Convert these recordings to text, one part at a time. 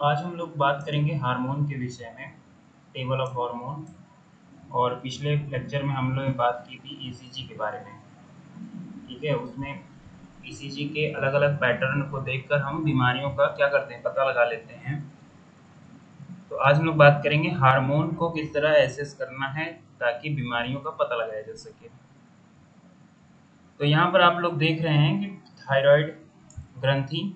आज हम लोग बात करेंगे हार्मोन के विषय में, टेबल ऑफ हार्मोन। और पिछले लेक्चर में हम लोग ने बात की थी ईसीजी के बारे में। ठीक है, उसमें ईसीजी के अलग अलग पैटर्न को देखकर हम बीमारियों का क्या करते हैं, पता लगा लेते हैं। तो आज हम लोग बात करेंगे हार्मोन को किस तरह एसेस करना है ताकि बीमारियों का पता लगाया जा सके। तो यहाँ पर आप लोग देख रहे हैं कि थायराइड ग्रंथि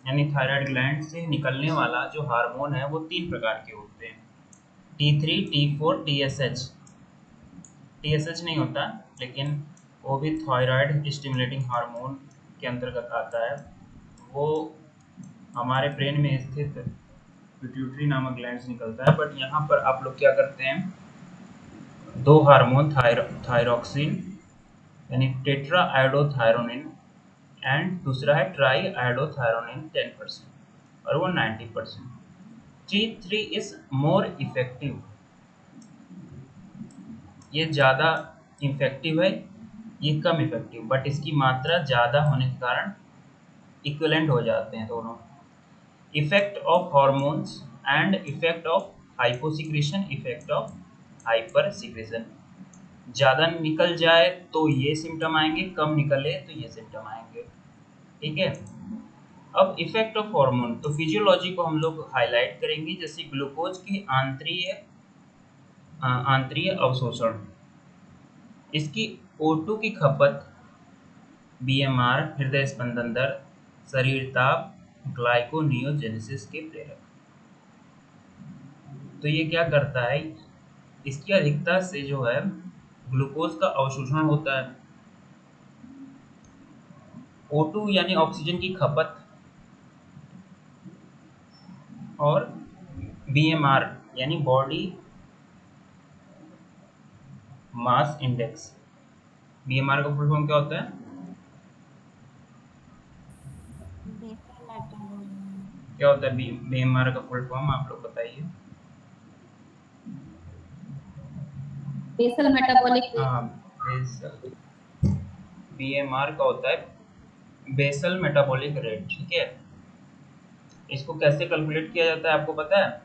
यानी थायराइड ग्लैंड से निकलने वाला जो हार्मोन है वो 3 प्रकार के होते हैं। T3, T4, TSH। TSH नहीं होता, लेकिन वो भी थायराइड स्टिमुलेटिंग हार्मोन के अंतर्गत आता है। वो हमारे ब्रेन में स्थित पिट्यूटरी नामक ग्लैंड से निकलता है। बट यहाँ पर आप लोग क्या करते हैं, दो हार्मोन थायरोक्सिन यानी टेट्रा आयोडोथायरोनिन एंड दूसरा है ट्राई आयोडोथायरोनिन 10% और वो 90%। T3 इज मोर इफेक्टिव, ये ज़्यादा इफेक्टिव है, ये कम इफेक्टिव, बट इसकी मात्रा ज़्यादा होने के कारण इक्विवेलेंट हो जाते हैं दोनों। Effect of hormones and effect of hyposecretion, effect of hyper secretion. ज़्यादा निकल जाए तो ये सिम्टम आएंगे, कम निकले तो ये सिम्टम आएंगे। ठीक है, अब इफेक्ट ऑफ हार्मोन, तो फिजियोलॉजी को हम लोग हाईलाइट करेंगे, जैसे ग्लूकोज की आंतरीय अवशोषण, इसकी O2 की खपत, बीएमआर हृदय स्पंदन दर, शरीर ताप, ग्लाइकोनियोजेनेसिस के प्रेरक। तो ये क्या करता है, इसकी अधिकता से जो है ग्लूकोज का अवशोषण होता है। O2 यानी ऑक्सीजन की खपत और बीएमआर यानी बॉडी मास इंडेक्स। बीएमआर का फुल फॉर्म क्या होता है, क्या होता है बीएमआर का फुल फॉर्म, आप लोग बताइए। Basal metabolic rate. हाँ, बेसल, बीएमआर का होता है बेसल मेटाबॉलिक रेट। ठीक है, इसको कैसे कैलकुलेट किया जाता है आपको पता है?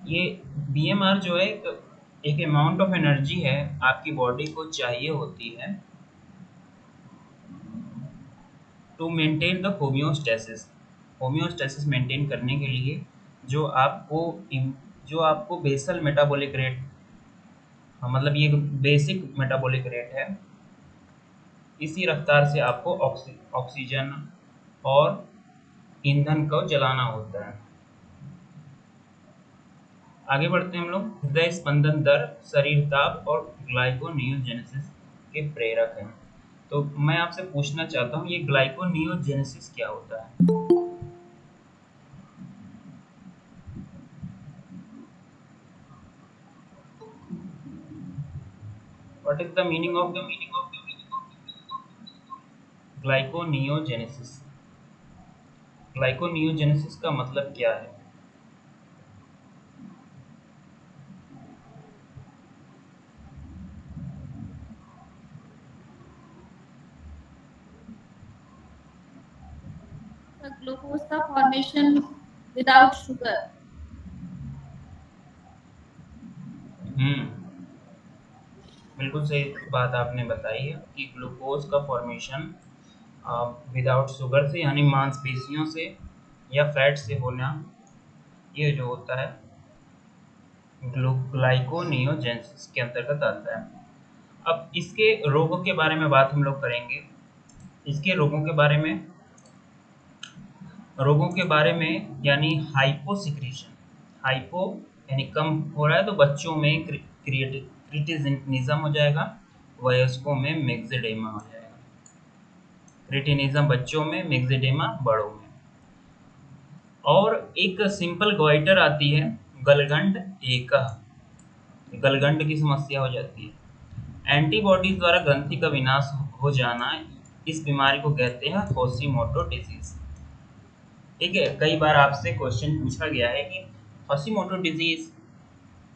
ये बीएमआर जो है एक अमाउंट ऑफ एनर्जी है, आपकी बॉडी को चाहिए होती है to maintain the homeostasis. Homeostasis maintain करने के लिए जो आपको जो आपको बेसल मेटाबॉलिक रेट, मतलब ये बेसिक मेटाबॉलिक रेट है, इसी रफ्तार से आपको ऑक्सीजन और ईंधन को जलाना होता है। आगे बढ़ते हैं हम लोग, हृदय स्पंदन दर, शरीर ताप और ग्लाइकोनियोजेनेसिस के प्रेरक हैं। तो मैं आपसे पूछना चाहता हूँ, ये ग्लाइकोनियोजेनेसिस क्या होता है? What is the meaning of gluconeogenesis? Gluconeogenesis का मतलब क्या है? ग्लूकोज का फॉर्मेशन विदाउट शुगर। बिल्कुल सही बात आपने बताई है कि ग्लूकोज का फॉर्मेशन विदाउट शुगर से यानी मांसपेशियों से या फैट से होना, ये जो होता है ग्लाइकोनियोजेनेसिस के अंतर्गत आता है। अब इसके रोगों के बारे में बात हम लोग करेंगे। इसके रोगों के बारे में यानी हाइपोसिक्रेशन, हाइपो यानी कम हो रहा है तो बच्चों में क्रिटिनिज्म हो जाएगा, वयस्कों में मिक्सेडेमा हो जाएगा। क्रिटिनिज्म बच्चों में, मिक्सेडेमा बड़ों में। और एक सिंपल गोइटर आती है, गलगंड एकह, गलगंड की समस्या हो जाती है। एंटीबॉडीज द्वारा ग्रंथि का विनाश हो जाना, इस बीमारी को कहते हैं होशिमोटो डिजीज। ठीक है, कई बार आपसे क्वेश्चन पूछा गया है कि होशिमोटो डिजीज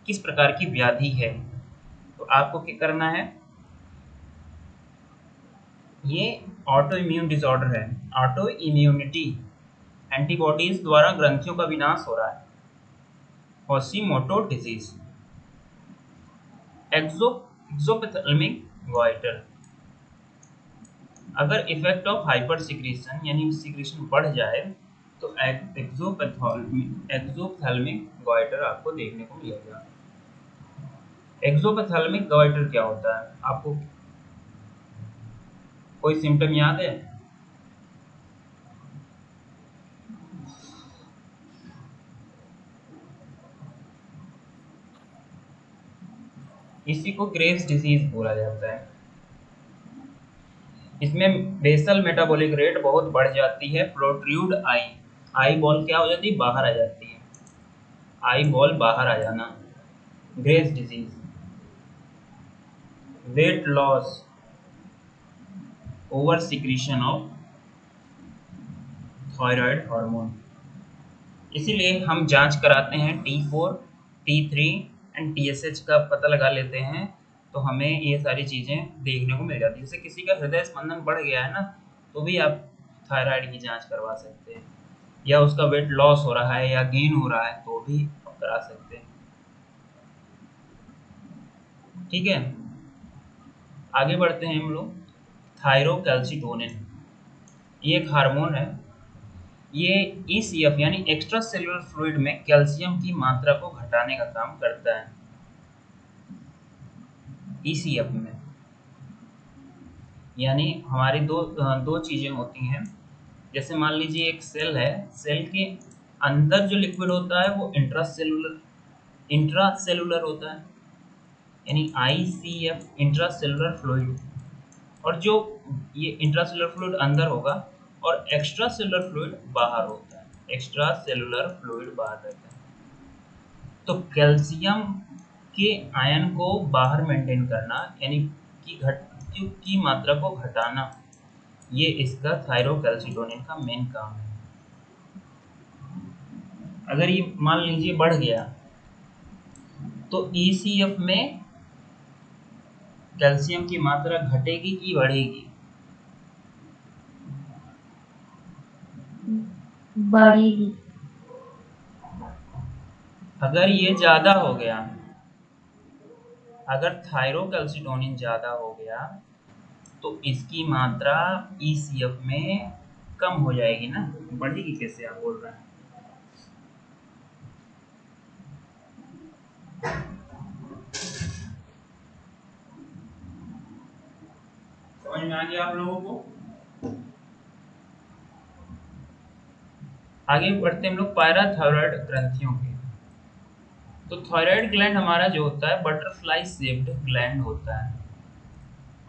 किस प्रकार की व्याधि है। तो आपको क्या करना है, ये ऑटो इम्यून डिसऑर्डर है। ऑटो इम्यूनिटी एंटीबॉडीज द्वारा ग्रंथियों का विनाश हो रहा है। होशिमोटो डिजीज। एक्सोप्थेल्मिक गॉइटर, अगर इफेक्ट ऑफ हाइपर सिक्रीशन यानी सिक्रीशन बढ़ जाए तो एक्सोप्थेल्मिक गॉइटर आपको देखने को मिलेगा। एक्सोप्थेल्मिक गॉइटर क्या होता है, आपको कोई सिम्टम याद है? इसी को ग्रेव्स डिजीज बोला जाता है। इसमें बेसल मेटाबॉलिक रेट बहुत बढ़ जाती है। प्रोट्रूड आई, आई बॉल क्या हो जाती है, बाहर आ जाती है। आई बॉल बाहर आ जाना, Graves disease. Weight loss, over secretion of thyroid hormone. इसीलिए हम जांच कराते हैं T4, T3 एंड TSH का पता लगा लेते हैं, तो हमें ये सारी चीज़ें देखने को मिल जाती है। जैसे किसी का हृदय स्पंदन बढ़ गया है ना, तो भी आप थायराइड की जांच करवा सकते हैं, या उसका वेट लॉस हो रहा है या गेन हो रहा है तो भी आप करा सकते हैं। ठीक है, आगे बढ़ते हैं हम लोग। थायरोकैल्सिटोनिन, ये एक हार्मोन है। ये ECF यानी एक्स्ट्रा सेलुलर फ्लूइड में कैल्शियम की मात्रा को घटाने का काम करता है। ECF में यानी हमारी दो चीज़ें होती हैं। जैसे मान लीजिए एक सेल है, सेल के अंदर जो लिक्विड होता है वो इंट्रासेलुलर होता है, यानी ICF इंट्रासेलुलर फ्लूइड। और जो ये इंट्रासेलुलर फ्लूइड अंदर होगा और एक्स्ट्रा सेलुलर फ्लूइड बाहर होता है। एक्स्ट्रा सेलुलर फ्लूइड बाहर रहता है। तो कैल्शियम के आयन को बाहर मेंटेन करना यानी की मात्रा को घटाना, ये इसका थायरोकैल्सिटोनिन का मेन काम है। अगर ये मान लीजिए बढ़ गया तो ECF में कैल्शियम की मात्रा घटेगी कि बढ़ेगी? बढ़ेगी। अगर ये ज्यादा हो गया, अगर थायरोकैल्सिटोनिन ज्यादा हो गया तो इसकी मात्रा ECF में कम हो जाएगी ना, बढ़ेगी कैसे आप बोल रहे हैं? समझ में आ गया आप लोगों को? आगे बढ़ते हैं हम लोग पैराथायरॉयड ग्रंथियों के। तो थायराइड ग्लैंड हमारा जो होता है बटरफ्लाई शेप्ड ग्लैंड होता है,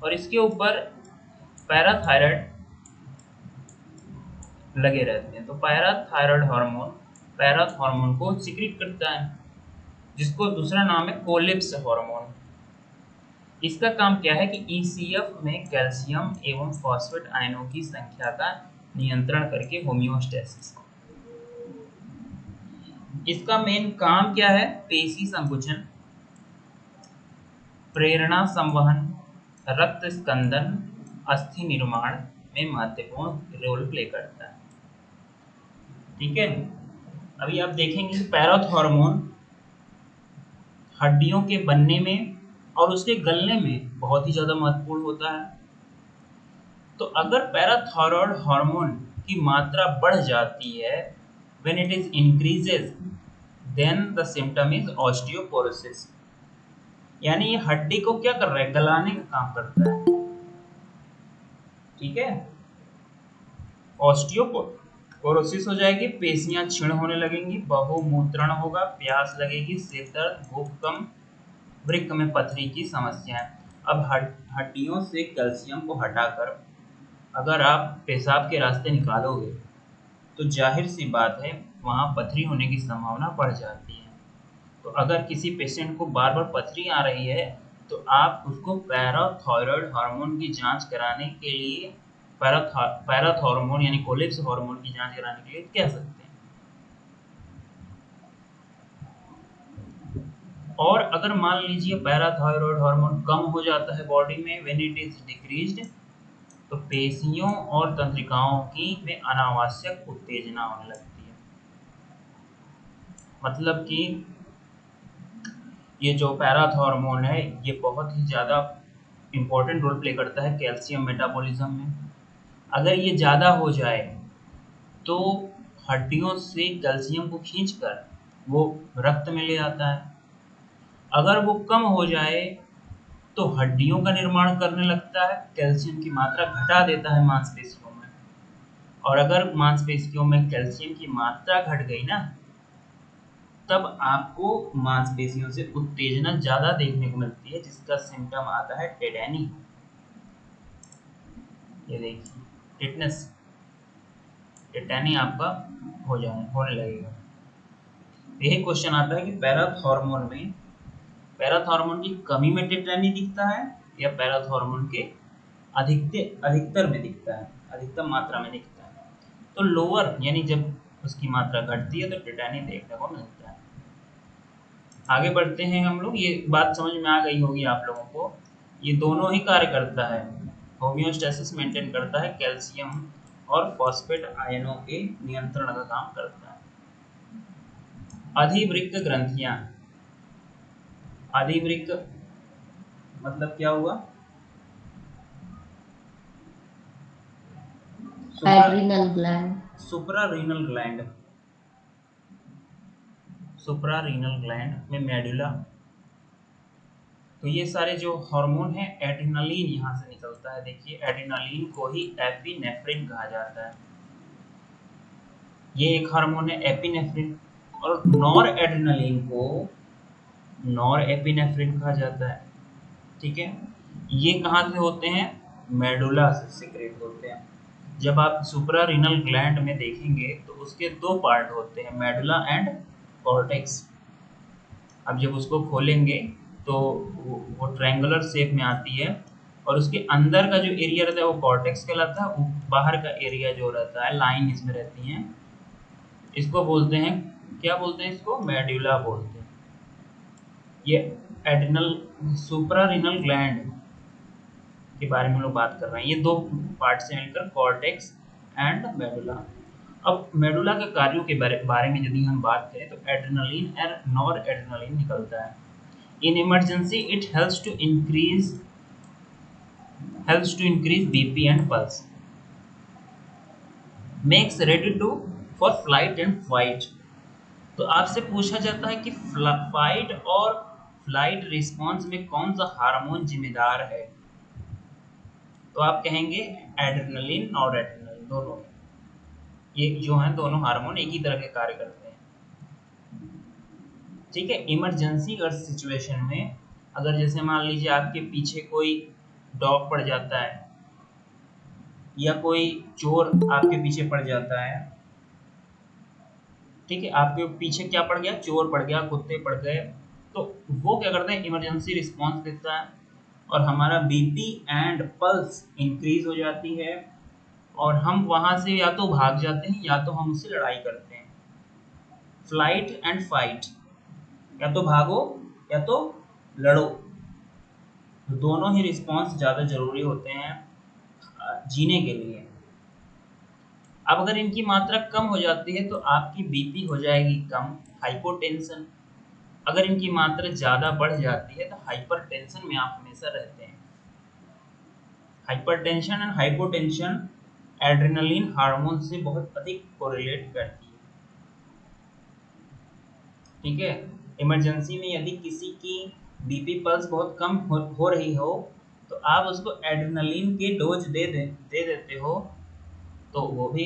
और इसके ऊपर पैराथायरॉयड लगे रहते हैं। तो पैराथ हार्मोन को सिक्रीट करता है, जिसको दूसरा नाम है कोलिप्स हार्मोन। इसका काम क्या है कि ECF में कैल्शियम एवं फॉस्फेट आयनों की संख्या का नियंत्रण करके होम्योस्टेसिस। इसका मेन काम क्या है? पेशी संकुचन, प्रेरणा संवहन, रक्त स्कंदन, अस्थि निर्माण में महत्वपूर्ण रोल प्ले करता है। ठीक है, अभी आप देखेंगे कि पैराथ हार्मोन हड्डियों के बनने में और उसके गलने में बहुत ही ज्यादा महत्वपूर्ण होता है। तो अगर पैराथायरॉयड हार्मोन की मात्रा बढ़ जाती है, when it is increases, then the symptom is osteoporosis, यानी ये हड्डी को क्या कर रहा है? गलाने का काम करता है। ठीक है, ऑस्टियोपोरोसिस हो जाएगी, पेशियां क्षीण होने लगेंगी, बहुमूत्रण होगा, प्यास लगेगी, सिर दर्द, भूख कम, वृक्क में पथरी की समस्याएं। अब हड्डियों से कैल्शियम को हटाकर अगर आप पेशाब के रास्ते निकालोगे तो जाहिर सी बात है वहाँ पथरी होने की संभावना बढ़ जाती है। तो अगर किसी पेशेंट को बार बार पथरी आ रही है तो आप उसको पैराथायरॉयड हार्मोन की जांच कराने के लिए पैराथायरॉयड यानी कोलिप्स हार्मोन की जांच कराने के लिए कह सकते हैं। और अगर मान लीजिए पैराथायरॉयड हार्मोन कम हो जाता है बॉडी में, व्हेन इट इज डिक्रीज्ड, तो पेशियों और तंत्रिकाओं की में अनावश्यक उत्तेजना होने लगती है। मतलब कि ये जो पैराथॉर्मोन है ये बहुत ही ज़्यादा इम्पोर्टेंट रोल प्ले करता है कैल्शियम मेटाबॉलिज्म में। अगर ये ज़्यादा हो जाए तो हड्डियों से कैल्शियम को खींचकर वो रक्त में ले आता है। अगर वो कम हो जाए तो हड्डियों का निर्माण करने लगता है, कैल्शियम की मात्रा घटा देता है मांसपेशियों में। और अगर मांसपेशियों में कैल्शियम की मात्रा घट गई ना, तब आपको मांसपेशियों से उत्तेजना ज़्यादा देखने को मिलती है, जिसका सिम्टम आता है टेटेनी। ये देखिए टिटनेस, टेटेनी आपका होने लगेगा। यही क्वेश्चन आता है कि पैराथॉर्मोन की कमी में टेटेनी दिखता है या पैराथॉर्मोन के अधिकतर में दिखता है, अधिकतम मात्रा में दिखता है। तो लोअर यानी जब उसकी मात्रा घटती है तो टेटेनी देखने को मिलता है। आगे बढ़ते हैं हम लोग। ये बात समझ में आ गई होगी आप लोगों को, ये दोनों ही कार्य करता है, होम्योस्टेसिस मेंटेन करता है, कैल्शियम और फॉस्फेट आयनों के नियंत्रण का काम करता है। अधिवृक्क ग्रंथियां, अधिवृक्क मतलब क्या हुआ? Adrenal gland, suprarenal gland, suprarenal gland में मेडुला। तो ये सारे जो हार्मोन है, एड्रिनलिन यहाँ से निकलता है। देखिए एड्रिनलिन को ही एपिनेफ्रिन कहा जाता है। ये एक हार्मोन है एपिनेफ्रिन, और नॉर एड्रिनलिन को नॉर एपिनेफ्रिन कहा जाता है। ठीक है, ये कहाँ से होते हैं? मेडुला से सिक्रेट होते हैं। जब आप सुप्रारीनल ग्लैंड में देखेंगे तो उसके दो पार्ट होते हैं, मेडुला एंड कॉर्टेक्स। अब जब उसको खोलेंगे तो वो ट्रायंगुलर शेप में आती है, और उसके अंदर का जो एरिया रहता है वो कॉर्टेक्स कहलाता है। बाहर का एरिया जो रहता है, लाइन इसमें रहती हैं, इसको बोलते हैं, क्या बोलते हैं इसको? मेडुला बोलते हैं। ये एड्रिनल सुप्रारीनल ग्लैंड के बारे में हम लोग बात कर रहे हैं। ये दो पार्ट से मिलकर कॉर्टेक्स एंड मेडुला। अब मेडुला के कार्यों के बारे में यदि हम बात करें तो एड्रिनलिन एंड नॉर एड्रिनलिन निकलता है। In emergency it helps to increase BP and pulse, makes ready to for flight and fight. तो आपसे पूछा जाता है कि फाइट और फ्लाइट रिस्पॉन्स में कौन सा हार्मोन जिम्मेदार है? तो आप कहेंगे एड्रेनलिन, नॉर एड्रेनलिन, दोनों। ये जो है दोनों हार्मोन एक ही तरह के कार्य करते हैं। ठीक है, इमरजेंसी और सिचुएशन में अगर जैसे मान लीजिए आपके पीछे कोई डॉग पड़ जाता है या कोई चोर आपके पीछे पड़ जाता है, ठीक है, आपके पीछे क्या पड़ गया? चोर पड़ गया, कुत्ते पड़ गए, तो वो क्या करते हैं? इमरजेंसी रिस्पॉन्स देता है और हमारा बीपी एंड पल्स इंक्रीज हो जाती है, और हम वहां से या तो भाग जाते हैं या तो हम उससे लड़ाई करते हैं। फ्लाइट एंड फाइट, या तो भागो या तो लड़ो। तो दोनों ही रिस्पॉन्स ज़्यादा जरूरी होते हैं जीने के लिए। अब अगर इनकी मात्रा कम हो जाती है तो आपकी बीपी हो जाएगी कम, हाइपोटेंशन। अगर इनकी मात्रा ज़्यादा बढ़ जाती है तो हाइपरटेंशन में आप हमेशा रहते हैं। Hypertension and hypotension adrenaline hormone से बहुत अधिक कोरिलेट करती है। ठीक है, इमरजेंसी में यदि किसी की बीपी पल्स बहुत कम हो रही हो तो आप उसको एड्रेनलिन के डोज दे देते हो तो वो भी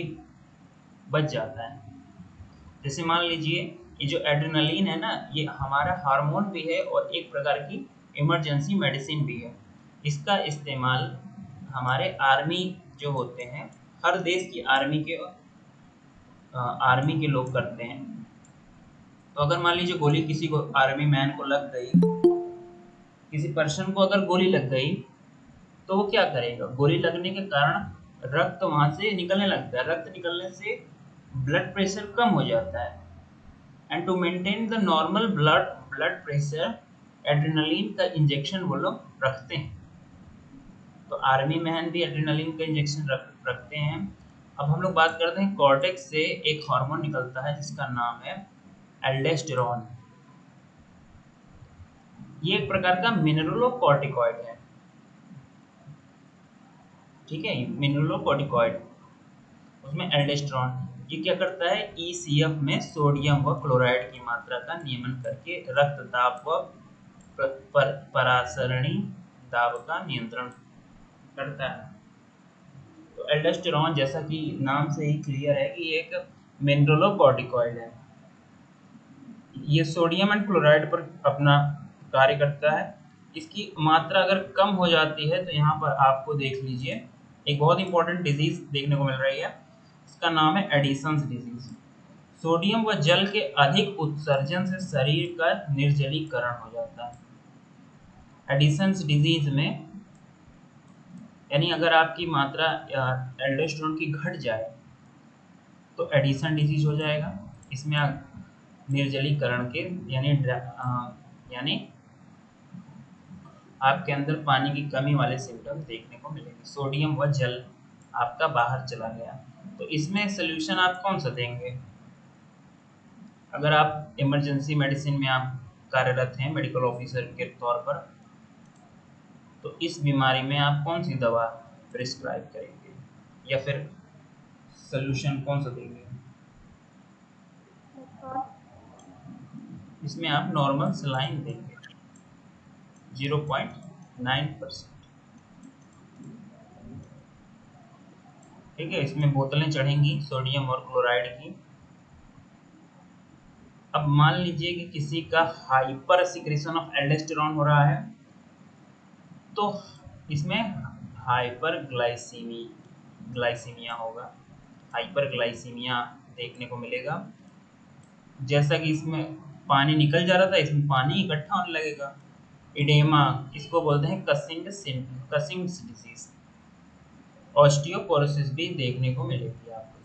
बच जाता है। जैसे मान लीजिए ये जो एड्रेनलिन है ना, ये हमारा हार्मोन भी है और एक प्रकार की इमरजेंसी मेडिसिन भी है। इसका इस्तेमाल हमारे आर्मी जो होते हैं, हर देश की आर्मी के लोग करते हैं। तो अगर मान लीजिए गोली किसी को, आर्मी मैन को लग गई, किसी पर्सन को अगर गोली लग गई तो वो क्या करेगा? गोली लगने के कारण रक्त वहां से निकलने लगता है, रक्त निकलने से ब्लड प्रेशर कम हो जाता है, and to maintain the normal blood pressure adrenaline का इंजेक्शन वो लोग रखते हैं। तो तो आर्मी मैन भी एड्रेनलिन का इंजेक्शन रखते हैं। अब हम लोग बात करते हैं कॉर्टेक्स से एक हार्मोन निकलता है जिसका नाम है एल्डोस्टेरॉन। ये एक प्रकार का मिनरलोकॉर्टिकॉइड है, ठीक है, मिनरलोकॉर्टिकॉइड। उसमें एल्डोस्टेरॉन ये क्या करता है, ईसीएफ में सोडियम व क्लोराइड की मात्रा का नियमन करके रक्त दाब व परासरणी दाब का नियंत्रण करता है। तो एल्डोस्टेरॉन जैसा कि नाम से ही क्लियर है कि एक मिनरलोकॉर्टिकॉइड है। ये सोडियम एंड क्लोराइड पर अपना कार्य करता है। इसकी मात्रा अगर कम हो जाती है तो यहाँ पर आपको देख लीजिए एक बहुत इंपॉर्टेंट डिजीज देखने को मिल रही है, इसका नाम है एडिसन्स डिजीज। सोडियम व जल के अधिक उत्सर्जन से शरीर का निर्जलीकरण हो जाता है। एडिसन्स डिजीज में यानी अगर आपकी मात्रा एल्डोस्टेरोन की घट जाए तो एडिसन डिजीज हो जाएगा। इसमें निर्जलीकरण के यानी आपके अंदर पानी की कमी वाले सिम्टम देखने को मिलेंगे। सोडियम व जल आपका बाहर चला गया, तो इसमें सोल्यूशन आप कौन सा देंगे? अगर आप इमरजेंसी मेडिसिन में आप कार्यरत हैं मेडिकल ऑफिसर के तौर पर, तो इस बीमारी में आप कौन सी दवा प्रिस्क्राइब करेंगे या फिर सोल्यूशन कौन सा देंगे? इसमें आप नॉर्मल सलाइन देंगे 0.9%, ठीक है। इसमें बोतलें चढ़ेंगी सोडियम और क्लोराइड की। अब मान लीजिए कि किसी का हाइपर सिक्रेशन ऑफ एल्डोस्टेरॉन हो रहा है, तो इसमें हाइपर ग्लाइसीमिया होगा, हाइपर ग्लाइसीमिया देखने को मिलेगा। जैसा कि इसमें पानी निकल जा रहा था, इसमें पानी इकट्ठा होने लगेगा। इडेमा, इसको बोलते हैं कसिंग्स डिजीज। ऑस्टियोपोरोसिस भी देखने को मिलेगी आपको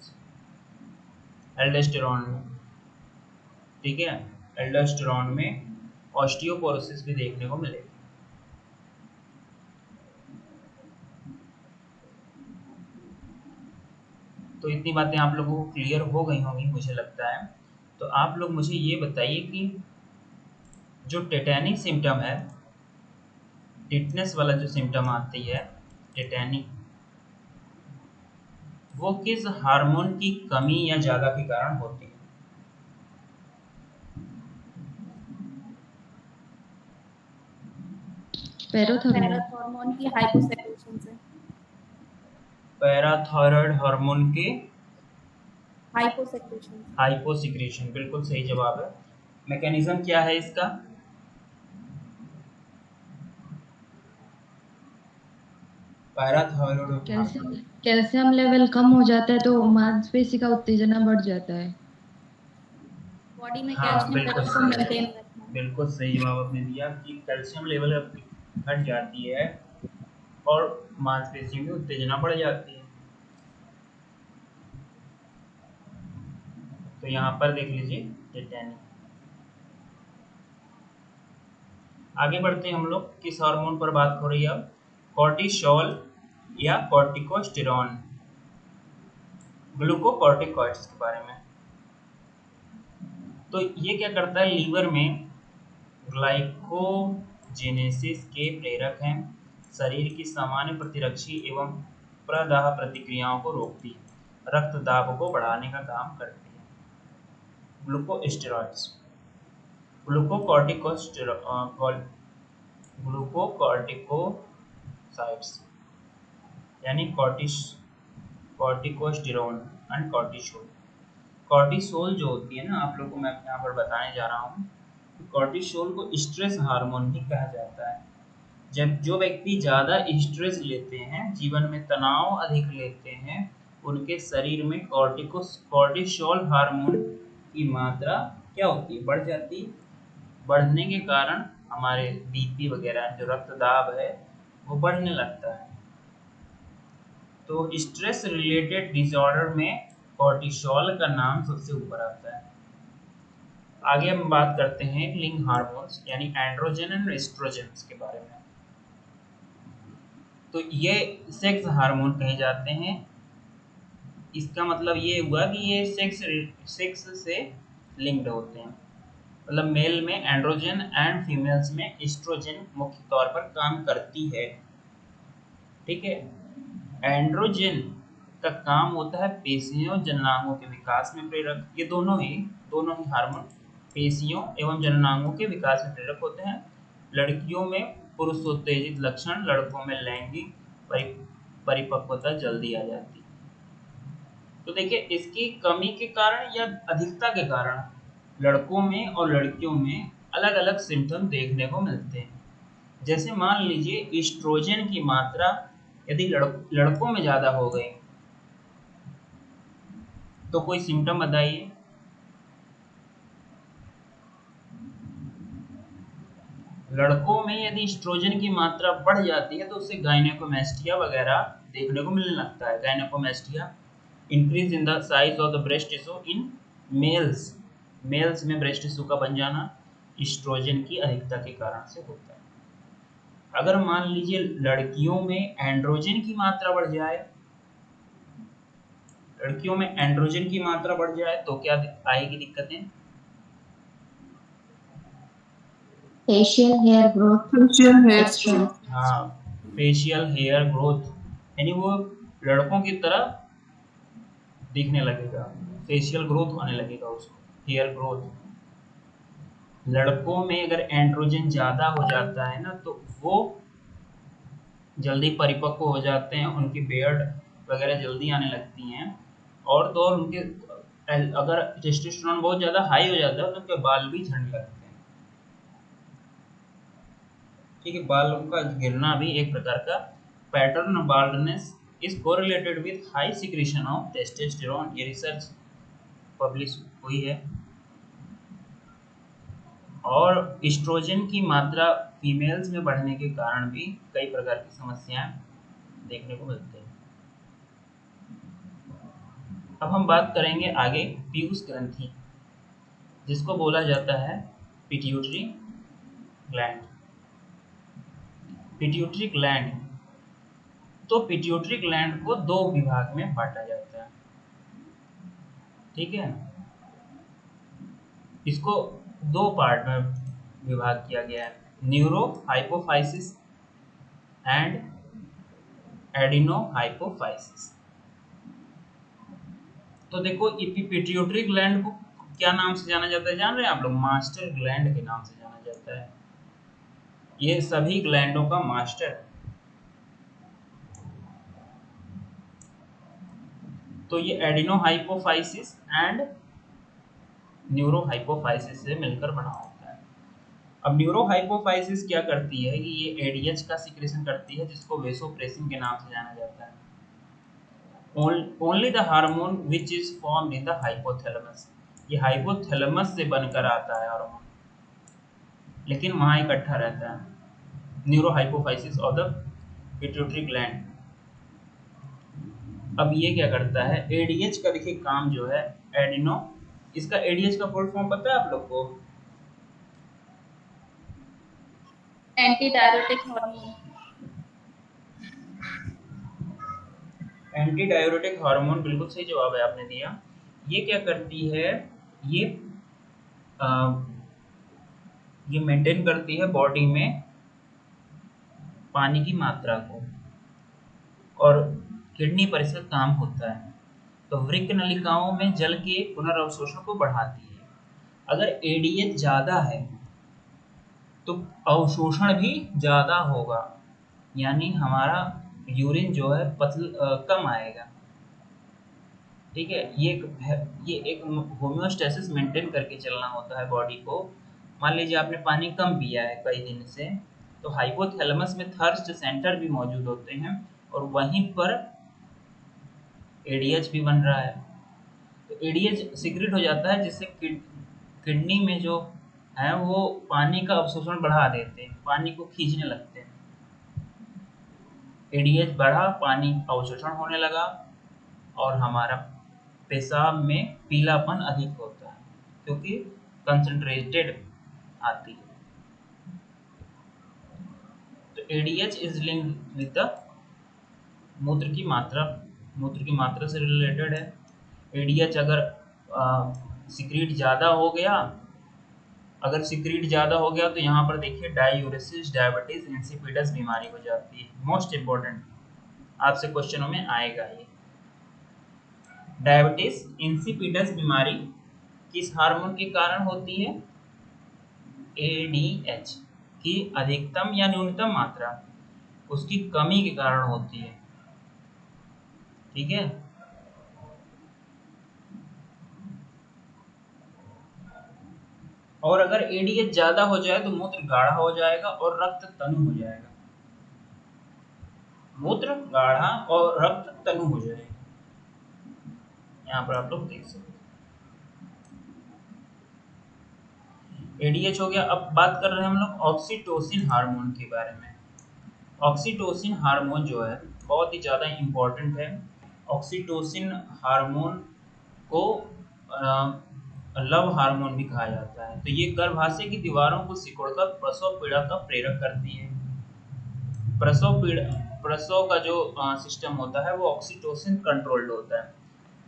एल्डोस्टेरॉन में, ठीक है। एल्डोस्टेरॉन में ऑस्टियोपोरोसिस भी देखने को मिलेगी। तो इतनी बातें आप लोगों को क्लियर हो गई होंगी मुझे लगता है। तो आप लोग मुझे ये बताइए कि जो टेटैनिक सिम्टम है, टिटनेस वाला जो सिम्टम आती है टेटैनिक, वो किस हार्मोन की कमी या ज्यादा के कारण होती है? पैराथॉर्मोन। हार्मोन की हाइपोसेक्रेशन से। पैराथायरॉयड हार्मोन के हाइपोसेक्रेशन। हाइपोसिक्रेशन, बिल्कुल सही जवाब है। मैकेनिज्म क्या है इसका? पैराथायरॉयड कैल्शियम कैल्शियम लेवल कम हो जाता है तो मांसपेशी का उत्तेजना बढ़ जाता है। बॉडी में हाँ कैल्शियम बिल्कुल लेवल को सही, मेंटेन रखना। बिल्कुल सही जवाब आपने दिया कि कैल्शियम लेवल घट जाती है और मांसपेशियों की उत्तेजना बढ़ जाती है। तो यहाँ पर देख लीजिए टेटैनिक। आगे बढ़ते हैं हम लोग, किस हार्मोन पर बात हो रही है अब? कॉर्टिसोल या कॉर्टिकोस्टेरॉन, ग्लूकोकॉर्टिकॉइड्स के बारे में। तो ये क्या करता है, लीवर में ग्लाइकोजेनेसिस के प्रेरक हैं, शरीर की सामान्य प्रतिरक्षी एवं प्रदाह प्रतिक्रियाओं को रोकती है, रक्त दाब को बढ़ाने का काम करती है। ग्लूकोस्टेरॉइड्स, ग्लूकोकॉर्टिकोसाइड्स यानी कॉर्टिकोस्टेरोन एंड कॉर्टिसोल। कॉर्टिसोल जो होती है ना, आप लोगों को मैं यहाँ पर बताने जा रहा हूँ, कॉर्टिसोल को स्ट्रेस हार्मोन भी कहा जाता है। जब जो व्यक्ति ज़्यादा स्ट्रेस लेते हैं, जीवन में तनाव अधिक लेते हैं, उनके शरीर में कॉर्टिसोल हार्मोन की मात्रा क्या होती है, बढ़ जाती है। बढ़ने के कारण हमारे बीपी वगैरह जो रक्तदाब है वो बढ़ने लगता है। तो स्ट्रेस रिलेटेड डिसऑर्डर में कॉर्टिसोल का नाम सबसे ऊपर आता है। आगे हम बात करते हैं लिंग हार्मोन्स यानी एंड्रोजन एंड एस्ट्रोजन के बारे में। तो ये सेक्स हार्मोन कहे जाते हैं। इसका मतलब ये हुआ कि ये सेक्स से लिंक्ड होते हैं। मतलब मेल में एंड्रोजन एंड फीमेल्स में एस्ट्रोजन मुख्य तौर पर काम करती है। ठीक है, एंड्रोजन का काम होता है पेशियों जननांगों के विकास में प्रेरक। ये दोनों ही हार्मोन पेशियों एवं जननांगों के विकास में प्रेरक होते हैं। लड़कियों में पुरुषोत्तेजित लक्षण, लड़कों में लैंगिक परिपक्वता जल्दी आ जाती है। तो देखिए, इसकी कमी के कारण या अधिकता के कारण लड़कों में और लड़कियों में अलग अलग सिम्टम देखने को मिलते हैं। जैसे मान लीजिए ईस्ट्रोजन की मात्रा यदि लड़कों में ज्यादा हो गई तो कोई सिम्टम बताइए। लड़कों में यदि ईस्ट्रोजन की मात्रा बढ़ जाती है तो उससे गायनेकोमेस्टिया वगैरह देखने को मिलने लगता है। Gynaecomastia, increase in the size of the breast tissue in males में ब्रेस्ट टिश्यू का बन जाना ईस्ट्रोजन की अधिकता के कारण से होता है। अगर मान लीजिए लड़कियों में एंड्रोजन की मात्रा बढ़ जाए, तो क्या आएगी दिक्कतें? Facial hair growth extra. हाँ, फेशियल हेयर ग्रोथ, यानी वो लड़कों की तरह दिखने लगेगा, फेशियल ग्रोथ होने लगेगा उसको, हेयर ग्रोथ। लड़कों में अगर एंड्रोजन ज्यादा हो जाता है ना तो वो जल्दी परिपक्व हो जाते हैं, उनकी बियर्ड वगैरह जल्दी आने लगती हैं। और तो और उनके अगर टेस्टोस्टेरोन बहुत ज्यादा हाई हो जाता है तो उनके बाल भी झड़ने लगते हैं। ठीक है, बालों का गिरना भी एक प्रकार का pattern of baldness is correlated with high secretion of testosterone. ये रिसर्च पब्लिश हुई है। और एस्ट्रोजन की मात्रा फीमेल्स में बढ़ने के कारण भी कई प्रकार की समस्याएं देखने को मिलती हैं। अब हम बात करेंगे आगे पीयूष ग्रंथि, जिसको बोला जाता है पिट्यूटरी ग्लैंड। पिट्यूटरी ग्लैंड, तो पिट्यूटरी ग्लैंड को दो विभाग में बांटा जाता है। ठीक है, इसको दो पार्ट में विभाग किया गया है, neuro hypophysis and adeno hypophysis. तो देखो, पिट्यूटरी ग्लैंड को क्या नाम से जाना जाता है जान रहे हैं आप लोग? मास्टर ग्लैंड के नाम से जाना जाता है। ये सभी ग्लैंडों का मास्टर। तो ये adeno hypophysis and neuro hypophysis से मिलकर बना होता है। अब न्यूरो हाइपोफाइसिस क्या करती है कि ये एडीएच का सिक्रेशन करती है, जिसको वेसोप्रेसिन के नाम से जाना जाता है। Only the hormone which is formed in the hypothalamus. ये हाइपोथैलेमस से बनकर आता है हार्मोन, लेकिन वहां इकट्ठा रहता है। Neuro hypophysis of the pituitary gland. अब ये क्या करता है, एडीएच का देखिए काम जो है, एडिनो, इसका एडीएच का फुल फॉर्म पता है आप लोग को? Anti diuretic hormone. Anti diuretic hormone, बिल्कुल सही जवाब है आपने दिया। ये क्या करती है, ये ये मेंटेन करती है बॉडी में पानी की मात्रा को, और किडनी पर इसका काम होता है। तो वृक्क नलिकाओं में जल के पुनर्अवशोषण को बढ़ाती है। अगर एडीएच ज्यादा है तो अवशोषण भी ज्यादा होगा, यानी हमारा यूरिन जो है कम आएगा। ठीक है, ये एक होम्योस्टेसिस मेंटेन करके चलना होता है बॉडी को। मान लीजिए आपने पानी कम पिया है कई दिन से, तो हाइपोथैलेमस में थर्स्ट सेंटर भी मौजूद होते हैं और वहीं पर एडीएच भी बन रहा है। तो एडीएच सीक्रेट हो जाता है, जिससे किडनी में जो है वो पानी का अवशोषण बढ़ा देते हैं, पानी को खींचने लगते हैं। एडीएच बढ़ा, पानी अवशोषण होने लगा और हमारा पेशाब में पीलापन अधिक होता है, क्योंकि कंसंट्रेटेड आती है। तो ADH is linked with the मूत्र की मात्रा से रिलेटेड है। एडीएच अगर सिक्रीट ज़्यादा हो गया, तो यहाँ पर देखिए डायूरेसिस, डायबिटीज इंसिपिडस बीमारी हो जाती है। मोस्ट इम्पोर्टेंट, आपसे क्वेश्चनों में आएगा ये। डायबिटीज इंसिपिडस बीमारी किस हार्मोन के कारण होती है? एडीएच की अधिकतम या न्यूनतम मात्रा, उसकी कमी के कारण होती है। ठीक है, और अगर एडीएच ज्यादा हो जाए तो मूत्र गाढ़ा हो जाएगा और रक्त तनु हो जाएगा। मूत्र गाढ़ा और रक्त तनु हो जाएगा, यहाँ पर आप लोग देख सकते हैं। एडीएच हो गया। अब बात कर रहे हैं हम लोग ऑक्सीटोसिन हार्मोन के बारे में। ऑक्सीटोसिन हार्मोन जो है बहुत ही ज़्यादा इम्पोर्टेंट है। ऑक्सीटोसिन हार्मोन को लव हार्मोन भी कहा जाता है। तो ये गर्भाशय की दीवारों को सिकुड़कर प्रसव पीड़ा का प्रेरक करती है। प्रसव का जो सिस्टम होता है वो ऑक्सीटोसिन कंट्रोल्ड होता है।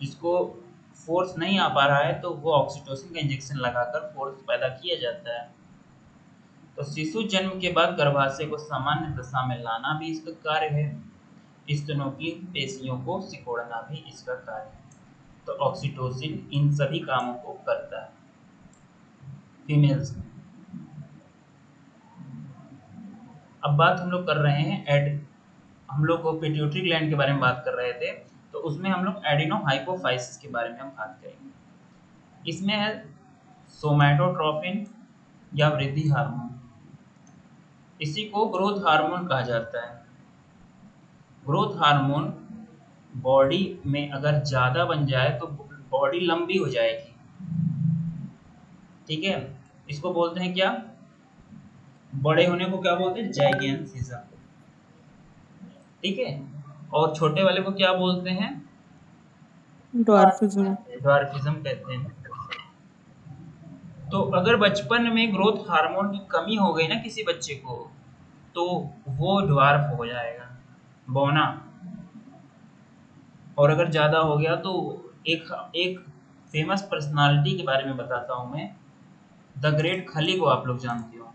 जिसको फोर्स नहीं आ पा रहा है तो वो ऑक्सीटोसिन का इंजेक्शन लगाकर फोर्स पैदा किया जाता है। तो शिशु जन्म के बाद गर्भाशय को सामान्य दशा में लाना भी इसका कार्य है। स्तनों की पेशियों को सिकोड़ना भी इसका कार्य है। तो ऑक्सीटोसिन इन सभी कामों को करता है फीमेल्स में। अब बात हम लोग कर रहे हैं हम लोग को पिट्यूटरी ग्लैंड के बारे में बात कर रहे थे, तो उसमें हम लोग एडिनोहाइपोफाइसिस के बारे में हम बात करेंगे। इसमें है सोमैटोट्रोपिन या वृद्धि हार्मोन। इसी को ग्रोथ हार्मोन कहा जाता है। ग्रोथ हार्मोन बॉडी में अगर ज्यादा बन जाए तो बॉडी लंबी हो जाएगी। ठीक है, इसको बोलते हैं क्या? बड़े होने को क्या बोलते हैं? जाइगेंसिज्म। ठीक है, और छोटे वाले को क्या बोलते हैं? ड्वार्फिज्म। ड्वार्फिज्म कहते हैं। तो अगर बचपन में ग्रोथ हार्मोन की कमी हो गई ना किसी बच्चे को, तो वो ड्वार्फ हो जाएगा, बौना। और अगर ज्यादा हो गया तो एक फेमस पर्सनालिटी के बारे में बताता हूँ मैं। द ग्रेट खली को आप लोग जानते होंगे,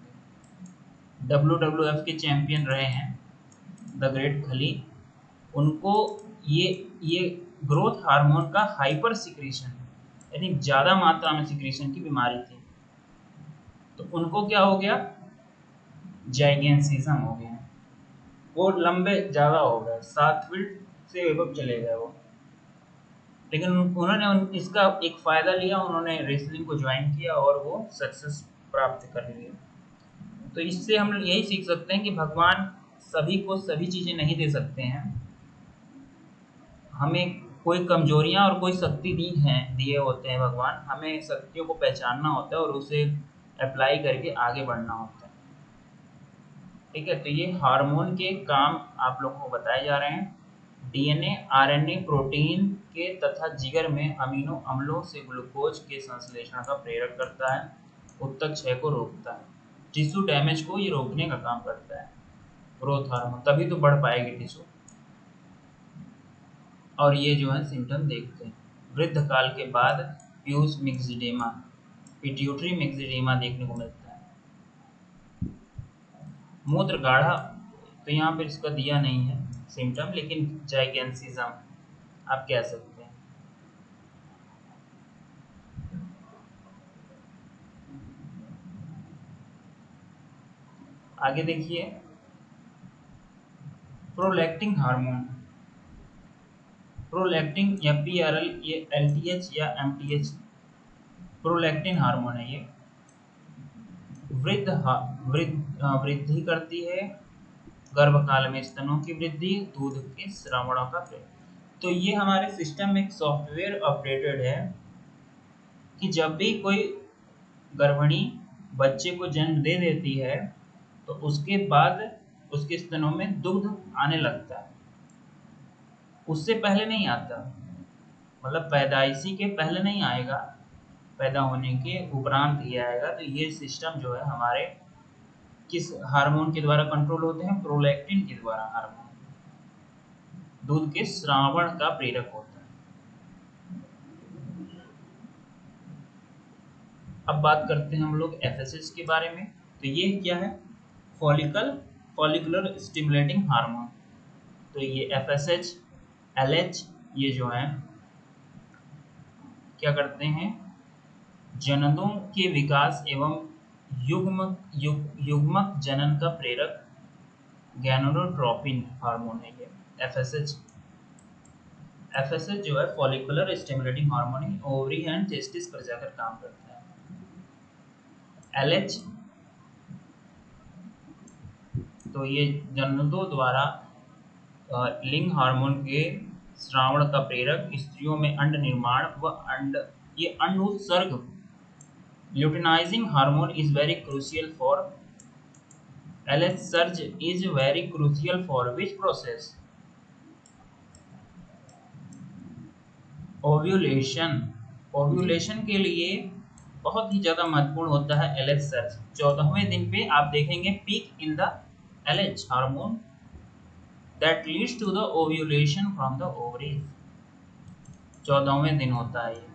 WWF के चैंपियन रहे हैं द ग्रेट खली। उनको ये ग्रोथ हार्मोन का हाइपर सिक्रीशन, यानी ज्यादा मात्रा में सिक्रीशन की बीमारी थी। तो उनको क्या हो गया? जाइगेंसिज्म हो गया। वो लंबे ज्यादा हो गए, 7 फीट से एबव चले गए वो। लेकिन उन्होंने इसका एक फायदा लिया, उन्होंने रेसलिंग को ज्वाइन किया और वो सक्सेस प्राप्त कर लिए। तो इससे हम यही सीख सकते हैं कि भगवान सभी को सभी चीजें नहीं दे सकते हैं। हमें कोई कमजोरियां और कोई शक्ति दिए होते हैं भगवान। हमें शक्तियों को पहचानना होता है और उसे अप्लाई करके आगे बढ़ना होता है। ठीक है, तो ये हार्मोन के काम आप लोगों को बताए जा रहे हैं। डीएनए, आरएनए, प्रोटीन के तथा जिगर में अमीनो अम्लों से ग्लूकोज के संश्लेषण का प्रेरक करता है, उत्तक क्षय को रोकता है, टिश्यू डैमेज को ये रोकने का काम करता है ग्रोथ हार्मोन, तभी तो बढ़ पाएगी टिश्यू। और ये जो है सिम्टम देखते हैं। वृद्ध काल के बाद प्यूस मिक्सिडेमा, पिट्यूटरी मिक्सिडेमा देखने को मिलता है। मूत्र गाढ़ा, तो यहाँ पर इसका दिया नहीं है सिम्टम, लेकिन जाइगेंसिज्म आप कह सकते हैं। आगे देखिए, प्रोलैक्टिन हार्मोन। प्रोलैक्टिन या PRL, ये LTH या MTH प्रोलैक्टिन हार्मोन है। ये वृद्धि करती है गर्भकाल में, स्तनों की वृद्धि, दूध के श्रवणों का प्रयोग। तो ये हमारे सिस्टम में एक सॉफ्टवेयर अपडेटेड है कि जब भी कोई गर्भिणी बच्चे को जन्म दे देती है तो उसके बाद उसके स्तनों में दुग्ध आने लगता है। उससे पहले नहीं आता, मतलब पैदाइशी के पहले नहीं आएगा, पैदा होने के उपरांत ही आएगा। तो ये सिस्टम जो है हमारे किस हार्मोन के द्वारा कंट्रोल होते हैं? प्रोलैक्टिन के द्वारा हार्मोन। दूध के स्रावण का प्रेरक होता है। अब बात करते हैं हम लोग एफएसएच के बारे में। तो ये क्या है? Follicular stimulating hormone. तो ये एफएसएच, एलएच, ये जो है क्या करते हैं? जननों के विकास एवं युग्मक जनन का प्रेरक गैनोट्रोपिन हार्मोन है ये एफएसएच। एफएसएच जो है फॉलिकुलर स्टिमुलेटिंग हार्मोन है, ओवरी एंड टेस्टिस पर जाकर काम करता है। एलएच, तो ये जननों द्वारा लिंग हार्मोन के स्रावण का प्रेरक, स्त्रियों में अंड निर्माण व अंड उत्सर्ग। Luteinizing hormone is very crucial for LH surge is very crucial for which process? Ovulation. Ovulation के लिए बहुत ही ज़्यादा महत्वपूर्ण होता है LH सर्ज। 14वें दिन पे आप देखेंगे peak in the LH hormone that leads to the ovulation from the ovaries। 14वें दिन होता है ये।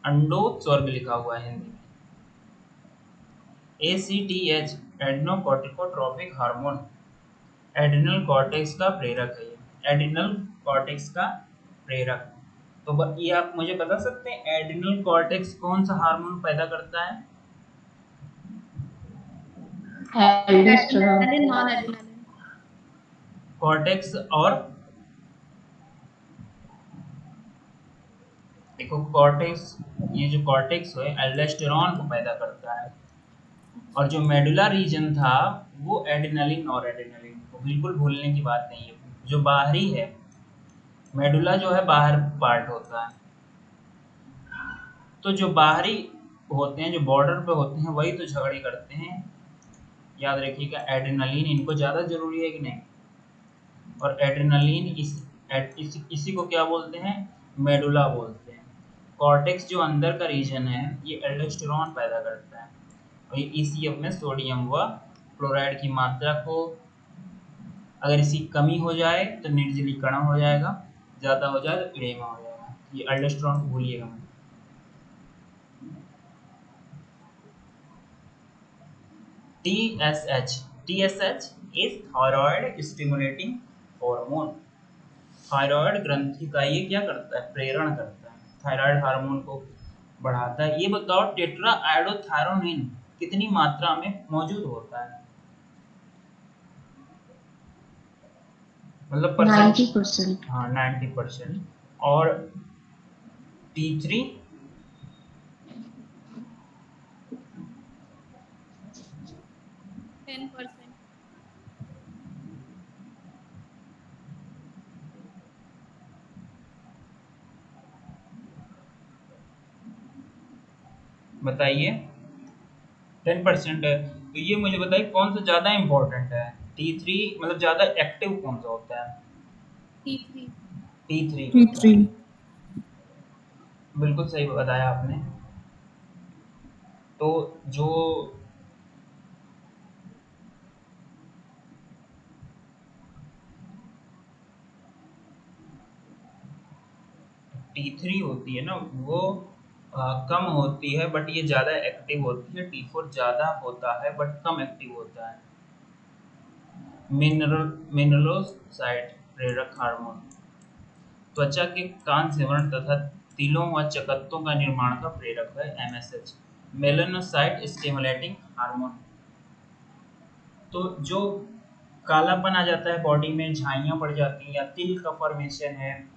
अंडोत्सर्ग लिखा हुआ है हिंदी में। ACTH adrenocorticotropic hormone adrenal cortex का प्रेरक है ये। एड्रिनल कॉर्टेक्स का प्रेरक। तो ये आप मुझे बता सकते हैं एड्रिनल कॉर्टेक्स कौन सा हार्मोन पैदा करता है? Adrenaline, non adrenaline. कॉर्टेक्स और देखो कॉर्टेक्स, ये जो कॉर्टेक्स है एल्डोस्टेरॉन को पैदा करता है, और जो मेडुला रीजन था वो एड्रेनालिन और एड्रेनालिन को, बिल्कुल भूलने की बात नहीं है। जो बाहरी है, मेडुला जो है बाहर पार्ट होता है, तो जो बाहरी होते हैं, जो बॉर्डर पे होते हैं, वही तो झगड़े करते हैं। याद रखिएगा एड्रेनालिन इनको ज़्यादा जरूरी है कि नहीं। और एड्रेनालिन इसी को क्या बोलते हैं? मेडुला बोलते हैं। कॉर्टेक्स जो अंदर का रीजन है ये एल्डोस्टेरॉन पैदा करता है, और ये ईसीएफ में सोडियम व क्लोराइड की मात्रा को, अगर इसकी कमी हो जाए तो निर्जलीकरण हो जाएगा, ज़्यादा हो जाए तो इडेमा हो जाएगा। ये एल्डोस्टेरॉन को भूलिएगा मत। TSH is thyroid stimulating hormone। Thyroid ग्रंथि का ये क्या करता है? प्रेरण करता है, थायराइड हार्मोन को बढ़ाता है। ये बताओ टेट्रा आयोडोथायरोनिन कितनी मात्रा में मौजूद होता है? मतलब 90%। हाँ 90%। और T3 10%। बताइए 10% है। तो ये मुझे बताइए कौन सा ज़्यादा इम्पोर्टेंट है? T3 मतलब ज़्यादा एक्टिव कौन सा होता है? T3। T3। बिल्कुल सही बताया आपने। तो जो T3 होती है ना वो कम होती है बट ये ज़्यादा एक्टिव होती है। T4 ज़्यादा होता है बट कम एक्टिव होता है। मिनरलोसाइट प्रेरक हार्मोन त्वचा के कांस्य वर्ण तथा तिलों व चकत्तों का निर्माण का प्रेरक है MSH। Melanocyte stimulating hormone. तो जो कालापन आ जाता है बॉडी में, झाइयाँ पड़ जाती हैं, या तिल का फॉर्मेशन है,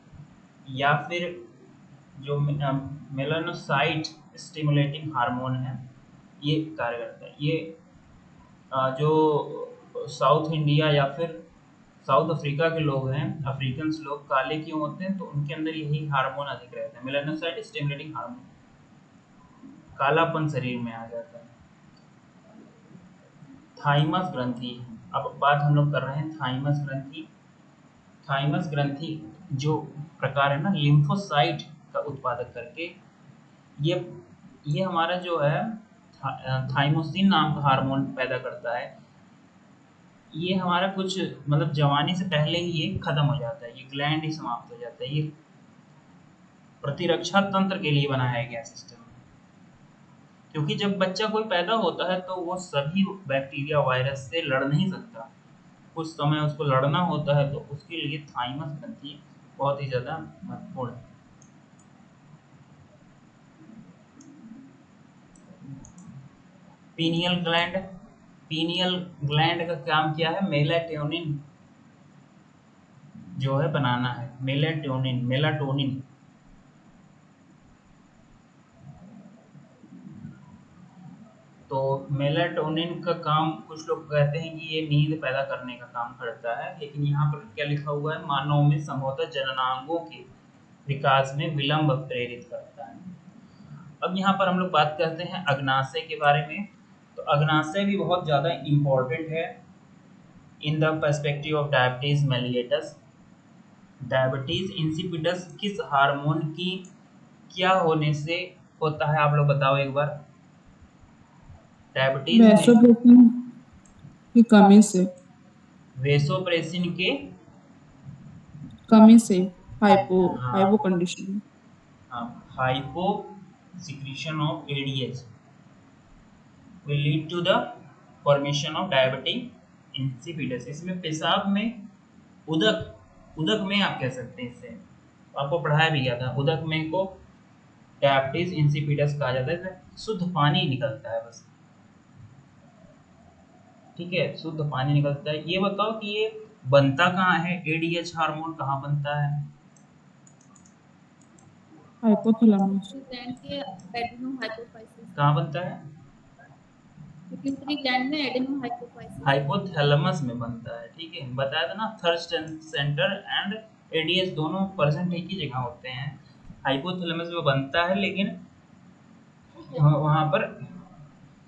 या फिर जो मेलानोसाइट स्टिमुलेटिंग हार्मोन है ये कार्य करता है। ये जो साउथ इंडिया या फिर साउथ अफ्रीका के लोग हैं, अफ्रीकन लोग काले क्यों होते हैं? तो उनके अंदर यही हार्मोन अधिक रहता है, मेलानोसाइट स्टिमुलेटिंग हार्मोन। कालापन शरीर में आ जाता है। थाइमस ग्रंथि। अब बात हम लोग कर रहे हैं थाइमस ग्रंथि। थाइमस ग्रंथि जो प्रकार है ना लिम्फोसाइट का उत्पादक करके, ये हमारा जो है थाइमोसिन नाम का हार्मोन पैदा करता है। ये हमारा कुछ मतलब जवानी से पहले ही ये खत्म हो जाता है, ये ग्लैंड ही समाप्त हो जाता है। ये प्रतिरक्षा तंत्र के लिए बनाया गया सिस्टम है, क्योंकि जब बच्चा कोई पैदा होता है तो वो सभी बैक्टीरिया वायरस से लड़ नहीं सकता। कुछ समय उसको लड़ना होता है, तो उसके लिए थाइमस ग्रंथि बहुत ही ज़्यादा महत्वपूर्ण है। पीनियल ग्लैंड, पीनियल ग्लैंड का काम क्या है? मेलाटोनिन जो है बनाना है, मेलाटोनिन, मेलाटोनिन। तो मेलाटोनिन का काम, कुछ लोग कहते हैं कि ये नींद पैदा करने का काम करता है, लेकिन यहाँ पर क्या लिखा हुआ है? मानव में संभवतः जननांगों के विकास में विलंब प्रेरित करता है। अब यहाँ पर हम लोग बात करते हैं अग्नाशय के बारे में। तो अग्नाशय भी बहुत ज़्यादा इम्पोर्टेंट है in the perspective of diabetes mellitus. Diabetes insipidus किस हार्मोन की क्या होने से होता है? आप लोग बताओ एक बार। डायबिटीज में वैसोप्रेसिन की कमी से। वेसोप्रेसिन के कमी से। हाइपो हाँ, कंडीशन। हाँ, hypo secretion of ADH will lead to the formation of diabetic insipidus। इसमें पेशाब में उदक, उदक में आप कह सकते हैं, इससे आपको पढ़ाया भी गया था। उदक में को डायबिटीज इंसिपिडस कहा जाता है। इसमें शुद्ध पानी निकलता है बस, ठीक है, शुद्ध पानी निकलता है। ये बताओ कि ये बनता कहाँ है? एडीएच हार्मोन कहाँ बनता है? हाइपोथैलेमस। ग्लैंड के एडेनो हाइपोफाइसिस, कहाँ बनता है? पिट्यूटरी ग्लैंड में एडेनो हाइपोफाइसिस। हाइपोथैलेमस में बनता है, ठीक है। बताया था ना, थर्स्ट सेंटर एंड एडीएच दोनों परसेंट एक ही जगह होते हैं। हाइपोथैलेमस में बनता है, लेकिन वहाँ पर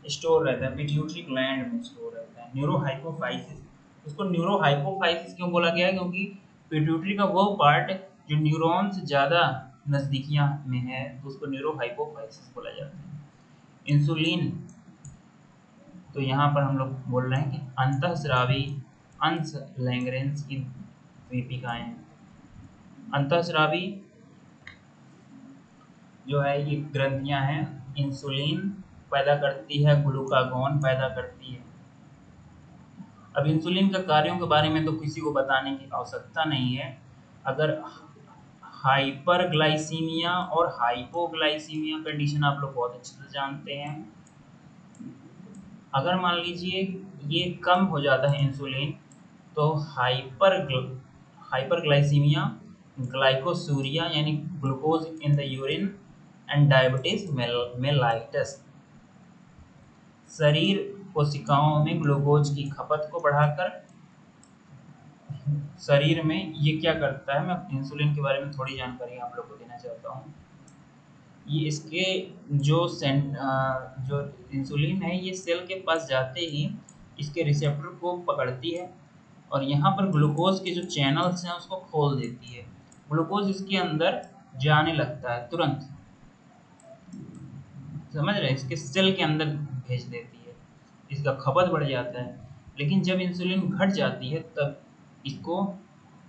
स्टोर रहता है, पिट्यूटरी ग्लैंड में स्टोर रहता है। न्यूरोहाइपोफाइसिस, उसको न्यूरोहाइपोफाइसिस क्यों बोला गया है? क्योंकि पिट्यूटरी का वो पार्ट जो न्यूरॉन से ज़्यादा नज़दीकियाँ में है, तो उसको न्यूरोहाइपोफाइसिस बोला जाता है। इंसुलिन, तो यहाँ पर हम लोग बोल रहे हैं कि अंतःस्रावी अंश लैंग्रेंज की दीपिकाएं। अंतःस्रावी जो है ये ग्रंथियां हैं, इंसुलिन पैदा करती है, ग्लूकागॉन पैदा करती है। अब इंसुलिन का कार्यों के बारे में तो किसी को बताने की आवश्यकता नहीं है। अगर हाइपरग्लाइसीमिया और हाइपोग्लाइसीमिया कंडीशन आप लोग बहुत अच्छे से जानते हैं। अगर मान लीजिए ये कम हो जाता है इंसुलिन, तो हाइपरग्लाइसीमिया, ग्लाइकोसूरिया यानी glucose in the urine and diabetes mellitus. शरीर कोशिकाओं में ग्लूकोज की खपत को बढ़ाकर शरीर में ये क्या करता है? मैं इंसुलिन के बारे में थोड़ी जानकारी आप लोग को देना चाहता हूँ। ये इसके जो इंसुलिन है, ये सेल के पास जाते ही इसके रिसेप्टर को पकड़ती है और यहाँ पर ग्लूकोज के जो चैनल्स हैं उसको खोल देती है। ग्लूकोज इसके अंदर जाने लगता है तुरंत, समझ रहे हैं? इसके सेल के अंदर भेज देती है, इसका खपत बढ़ जाता है। लेकिन जब इंसुलिन घट जाती है तब इसको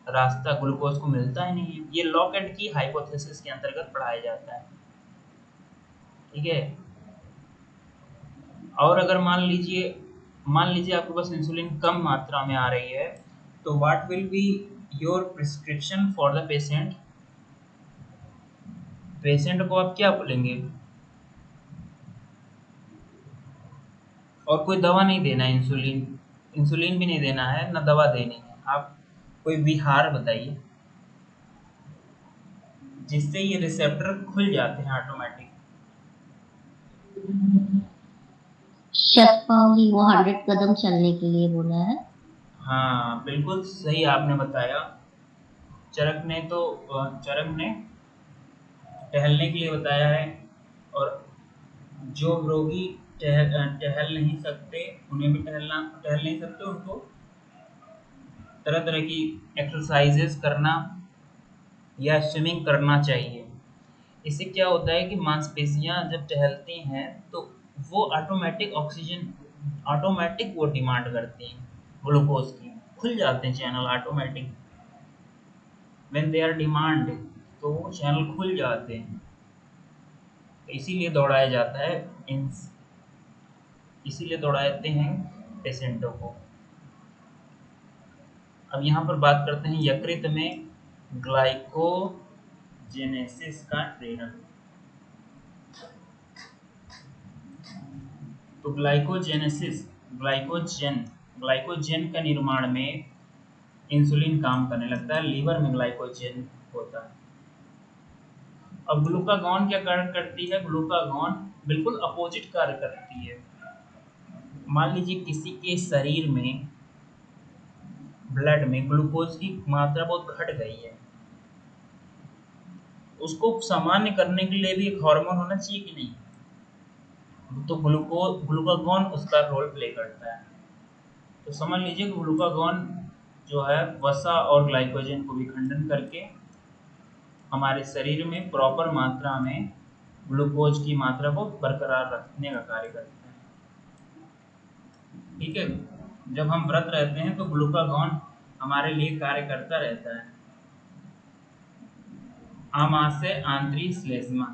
रास्ता ग्लूकोज को मिलता ही नहीं है। ये लॉक एंड की हाइपोथेसिस के अंतर्गत पढ़ाया जाता है, ठीक है। और अगर मान लीजिए आपके पास इंसुलिन कम मात्रा में आ रही है, तो what will be your prescription for the patient? Patient को आप क्या बोलेंगे? और कोई दवा नहीं देना है, इंसुलिन भी नहीं देना है, ना दवा देनी है। आप कोई विहार बताइए जिससे ये रिसेप्टर खुल जाते हैं ऑटोमेटिक। शतपावली, वो 100 कदम चलने के लिए बोला है। हाँ, बिल्कुल सही आपने बताया। चरक ने टहलने के लिए बताया है। और जो रोगी टहल नहीं सकते, उन्हें भी टहल नहीं सकते, उनको तरह तरह की एक्सरसाइजेस करना या स्विमिंग करना चाहिए। इससे क्या होता है कि मांसपेशियां जब टहलती हैं तो वो ऑटोमेटिक वो डिमांड करती हैं ग्लूकोज की, खुल जाते हैं channel automatic when they are demand, तो वो चैनल खुल जाते हैं। तो इसीलिए दौड़ाया जाता है इन इसीलिए दौड़ाते हैं पेशेंटों को। अब यहाँ पर बात करते हैं यकृत में ग्लाइकोजेनेसिस का प्रेरक। तो ग्लाइकोजन का निर्माण में इंसुलिन काम करने लगता है, लीवर में ग्लाइकोजन होता है। अब ग्लूकागॉन क्या कार्य करती है? ग्लूकागॉन बिल्कुल अपोजिट कार्य करती है। मान लीजिए किसी के शरीर में, ब्लड में ग्लूकोज की मात्रा बहुत घट गई है, उसको सामान्य करने के लिए भी एक हार्मोन होना चाहिए कि नहीं? तो ग्लूकागॉन उसका रोल प्ले करता है। तो समझ लीजिए ग्लूकागॉन जो है वसा और ग्लाइकोजन को विखंडन करके हमारे शरीर में प्रॉपर मात्रा में ग्लूकोज की मात्रा को बरकरार रखने का कार्य करता है। ठीक है, जब हम व्रत रहते हैं तो ग्लूकागॉन हमारे लिए कार्य करता रहता है। आमाशय आंतरिक श्लेष्मा,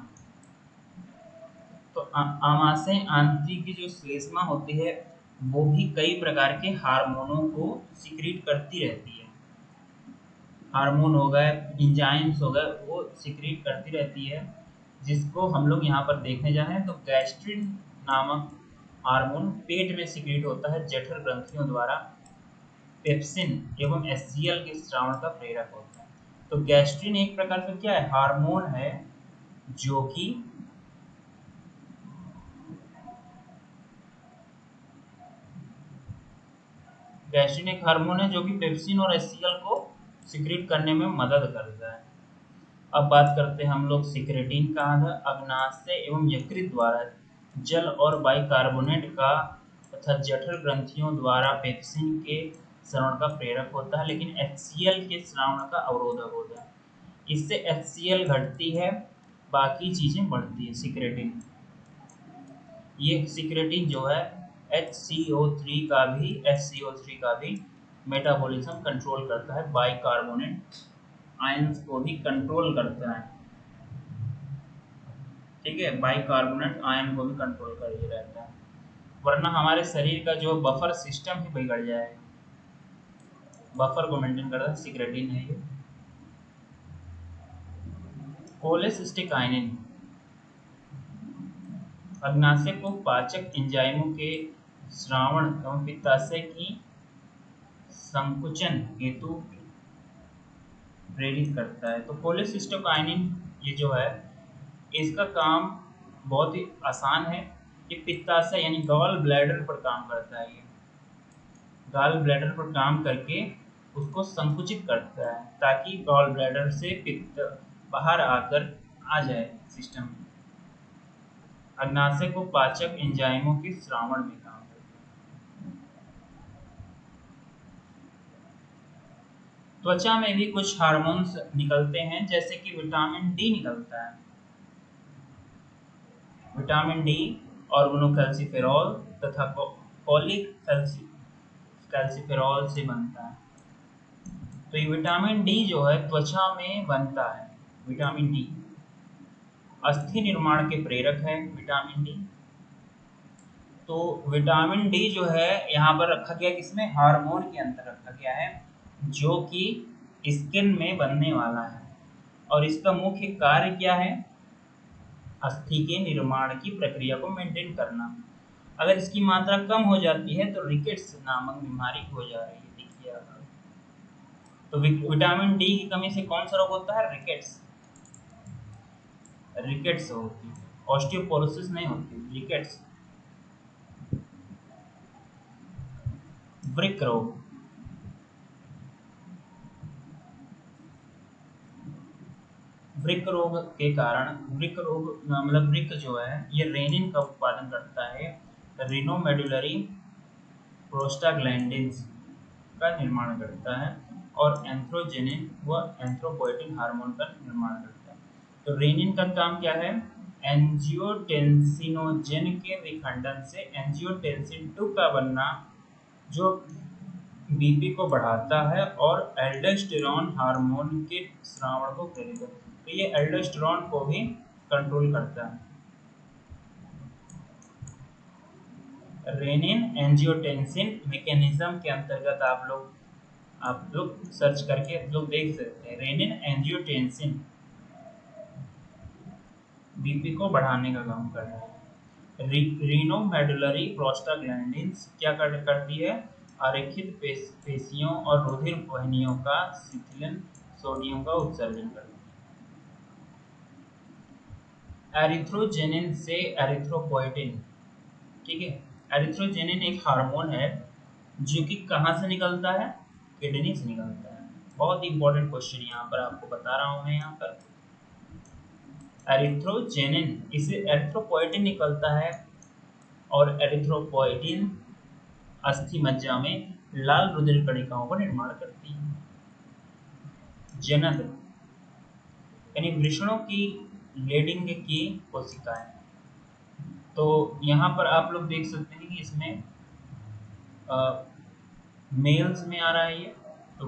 तो आमाशय आंतरिक की जो श्लेष्मा होती है वो भी कई प्रकार के हार्मोनों को सिक्रीट करती रहती है। हार्मोन हो गए, एंजाइम्स हो गए, वो सिक्रीट करती रहती है, जिसको हम लोग यहाँ पर देखने जाए तो गैस्ट्रिन नामक हार्मोन पेट में सिक्रीट होता है जठर ग्रंथियों द्वारा। पेप्सिन एवं एचसीएल के स्रावण का प्रेरक होता है। तो गैस्ट्रिन एक प्रकार का क्या है? हार्मोन है जो कि गैस्ट्रिन एक हार्मोन है जो कि पेप्सिन और एचसीएल को सिक्रीट करने में मदद करता है। अब बात करते हैं हम लोग सिक्रेटिन का। अग्नाशय एवं यकृत द्वारा जल और बाइकार्बोनेट का तथा जठर ग्रंथियों द्वारा पेप्सिन के स्रावण का प्रेरक होता है, लेकिन एचसीएल के स्रावण का अवरोधक होता है। इससे एचसीएल घटती है, बाकी चीजें बढ़ती है। सिक्रेटिन, ये सिक्रेटिन जो है HCO3 का भी मेटाबॉलिज्म कंट्रोल करता है, बाइकार्बोनेट आयंस को भी कंट्रोल करता है। ठीक है, बाइकार्बोनेट आयन को भी कंट्रोल कर ही रहता है, वरना हमारे शरीर का जो बफर सिस्टम ही बिगड़ जाएगा। बफर को मेंटेन करता है सिक्रेटिन है ये। कोलेसिस्टिकाइनिन अग्नाशय को पाचक एंजाइमों के स्रावण एवं पित्ताशय की संकुचन हेतु प्रेरित करता है। तो कोलेसिस्टोकाइनिन ये जो है, इसका काम बहुत ही आसान है। ये पित्ताशय यानी गॉल ब्लैडर पर काम करता है। ये गॉल ब्लैडर पर काम करके उसको संकुचित करता है, ताकि गॉल ब्लैडर से पित्त बाहर आकर आ जाए सिस्टम में। अग्नाशय को पाचक एंजाइमों के स्रावण में काम करता है। त्वचा में भी कुछ हार्मोन्स निकलते हैं, जैसे कि विटामिन डी निकलता है। विटामिन डी ऑर्गेनोकैल्सिफेरॉल तथा कॉलिक कैल्सिफेरॉल से बनता है। तो ये विटामिन डी जो है त्वचा में बनता है। विटामिन डी अस्थि निर्माण के प्रेरक है। विटामिन डी, तो विटामिन डी जो है यहाँ पर रखा गया किसमें? हार्मोन के अंदर रखा गया है, जो कि स्किन में बनने वाला है। और इसका मुख्य कार्य क्या है? अस्थि के निर्माण की प्रक्रिया को मेंटेन करना। अगर इसकी मात्रा कम हो जाती है तो रिकेट्स नामक बीमारी हो जा रही है। देखिए तो विटामिन डी की कमी से कौन सा रोग होता है? रिकेट्स होती है, ऑस्टियोपोरोसिस नहीं होती, रिकेट्स। वृक्क रोग, वृक्क रोग के कारण, वृक्क रोग मतलब वृक्क जो है ये रेनिन का उत्पादन करता है, रिनोमेडुलरी प्रोस्टाग्लैंडिन्स का निर्माण करता है, और एंथ्रोजेनिन व एंथ्रोपोएटिन हार्मोन का निर्माण करता है। तो रेनिन का काम क्या है? एंजियोटेंसिनोजेन के विखंडन से एंजियोटेंसिन 2 का बनना, जो बीपी को बढ़ाता है और एल्डोस्टेरॉन हार्मोन के स्रावण को प्रेरित करता है। तो ये एल्डोस्टेरॉन को भी कंट्रोल करता है। रेनिन एंजियोटेंसिन मैकेनिज्म के अंतर्गत आप लोग सर्च करके लोग देख सकते हैं। रेनिन एंजियोटेंसिन बीपी को बढ़ाने का काम कर रहा है। रीनोमेडुलरी प्रोस्टाग्लैंडिन्स क्या करती है? आरेखित पेशियों और रुधिर वाहिनियों का शिथिलन, सोडियम का उत्सर्जन करती है। एरिथ्रोजेनिन से एरिथ्रोपोएटिन, ठीक है। एरिथ्रोजेनिन एक हार्मोन है जो कि कहाँ से निकलता है? किडनी से निकलता है। बहुत इंपॉर्टेंट क्वेश्चन यहाँ पर आपको बता रहा हूँ मैं। यहाँ पर एरिथ्रोजेनिन, इसे एरिथ्रोपोएटिन निकलता है और एरिथ्रोपोएटिन अस्थि मज्जा में लाल रुधिर कणिकाओं का निर्माण करती है। जनन यानी वृषणों की लेडिंग की कोशिकाएं। तो यहाँ पर आप लोग देख सकते हैं कि इसमें मेल्स में आ रहा है ये। तो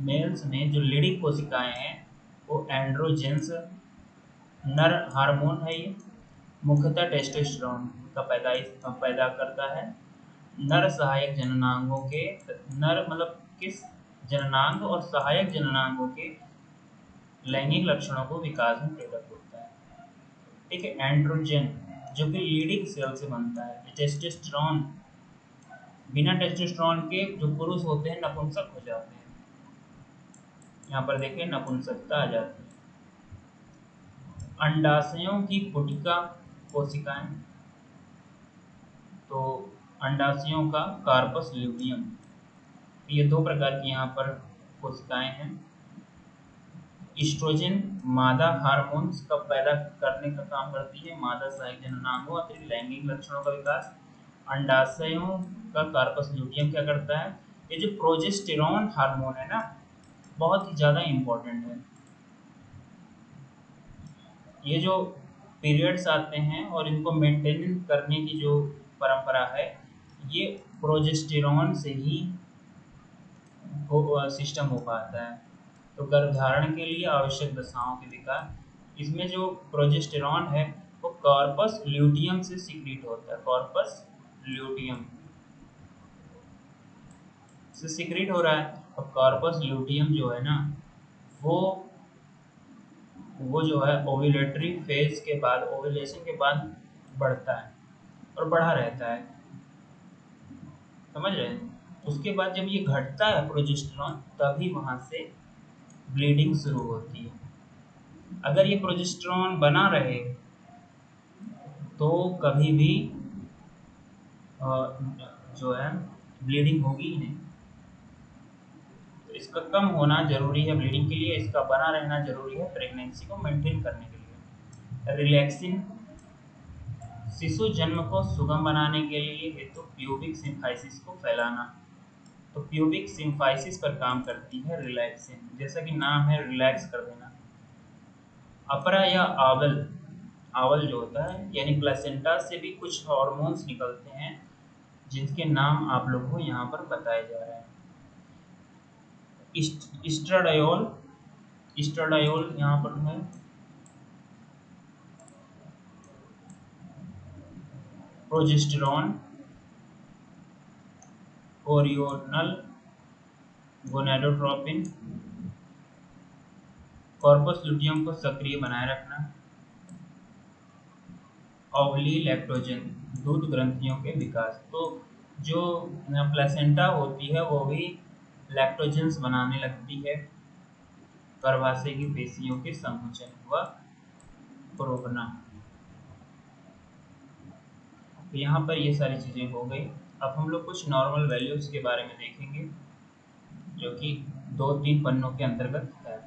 मेल्स में जो लीडिंग कोशिकाएं हैं वो एंड्रोजेंस नर हार्मोन है। ये मुख्यतः टेस्टोस्टेरोन का पैदा करता है। नर सहायक जननांगों के, नर मतलब किस जननांग और सहायक जननांगों के लैंगिक लक्षणों को विकास में प्रेरक होता है, ठीक है। एंड्रोजन जो कि लीडिंग सेल से बनता है। टेस्टोस्टेरोन, बिना टेस्टोस्टेरोन के जो पुरुष होते हैं नपुंसक हो जाते हैं। यहाँ पर देखिए नपुंसकता आ जाती है। अंडाशयों की पुटिका कोशिकाएं, तो अंडाशयों का कार्पस ल्यूटियम, ये दो प्रकार की यहाँ पर कोशिकाएं हैं। ईस्ट्रोजन मादा हार्मोन्स का पैदा करने का काम करती है। मादा सहायक जननांगों अतिरिक्त लैंगिक लक्षणों का विकास। अंडाशयों का कार्पस ल्यूटियम क्या करता है? ये जो प्रोजेस्टेरॉन हार्मोन है ना, बहुत ही ज़्यादा इम्पोर्टेंट है। ये जो पीरियड्स आते हैं और इनको मेंटेन करने की जो परंपरा है, ये प्रोजेस्टेरॉन से ही सिस्टम हो पाता है। तो गर्भधारण के लिए आवश्यक दशाओं के विकास, इसमें जो प्रोजेस्टेरॉन है वो कॉर्पस ल्यूटियम से सीक्रेट होता है। कॉर्पस ल्यूटियम से सीक्रेट हो रहा है। और कॉर्पस ल्यूटियम जो है ना, वो जो है ओव्यूलेटरी फेज के बाद, ओव्यूलेशन के बाद बढ़ता है और बढ़ा रहता है, समझ रहे हैं। उसके बाद जब ये घटता है प्रोजेस्टेरॉन, तभी वहां से ब्लीडिंग शुरू होती है। अगर ये प्रोजेस्टेरॉन बना रहे तो कभी भी जो है ब्लीडिंग होगी ही नहीं। तो इसका कम होना जरूरी है ब्लीडिंग के लिए, इसका बना रहना जरूरी है प्रेगनेंसी को मेंटेन करने के लिए। रिलैक्सिन शिशु जन्म को सुगम बनाने के लिए हेतु प्यूबिक सिम्फाइसिस को फैलाना। तो प्यूबिक सिम्फाइसिस पर काम करती है रिलैक्सिन, जैसा कि नाम है रिलैक्स कर देना। अपरा या आवल, आवल जो होता है यानी प्लेसेंटा से भी कुछ हार्मोन्स निकलते हैं जिनके नाम आप लोगों को यहाँ पर बताए जा रहे हैं। इस्ट्राडायोल, इस्ट्राडायोल यहाँ पर है। प्रोजेस्टेरॉन, कोरियोनल गोनाडोट्रोपिन, कॉर्पस लुटियम को सक्रिय बनाए रखना। ओवली लैक्टोजन, दूध ग्रंथियों के विकास। तो जो प्लेसेंटा होती है वो भी लैक्टोजेंस बनाने लगती है। गर्भाशय की पेशियों के संकुचन व प्रोगना। तो यहाँ पर ये सारी चीज़ें हो गई। अब हम लोग कुछ नॉर्मल वैल्यूज के बारे में देखेंगे जो कि 2-3 पन्नों के अंतर्गत है,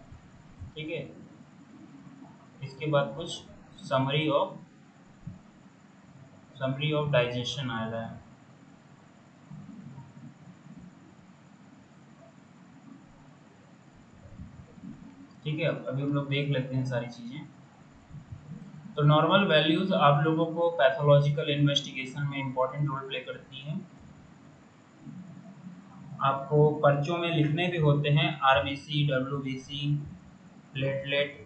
ठीक है। इसके बाद कुछ समरी ऑफ डाइजेशन आ रहा है। ठीक है, अभी हम लोग देख लेते हैं सारी चीज़ें। तो नॉर्मल वैल्यूज आप लोगों को पैथोलॉजिकल इन्वेस्टिगेशन में इंपॉर्टेंट रोल प्ले करती हैं। आपको पर्चों में लिखने भी होते हैं, आरबीसी, डब्ल्यूबीसी, प्लेटलेट,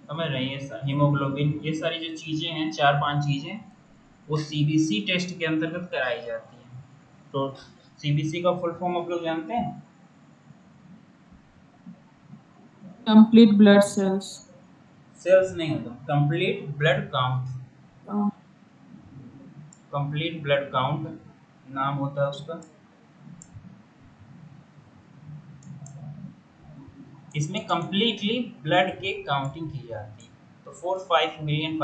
समझ रहे हैं, ये हीमोग्लोबिन, ये सारी जो चीज़ें हैं, 4-5 चीज़ें, वो सीबीसी टेस्ट के अंतर्गत कराई जाती हैं। तो सीबीसी का फुल फॉर्म आप लोग जानते हैं? Complete blood cells. सेल्स नहीं होता, complete blood count, complete blood count नाम होता है उसका। इसमें कंप्लीटली ब्लड के काउंटिंग की जाती है। तो 4-5 मिलियन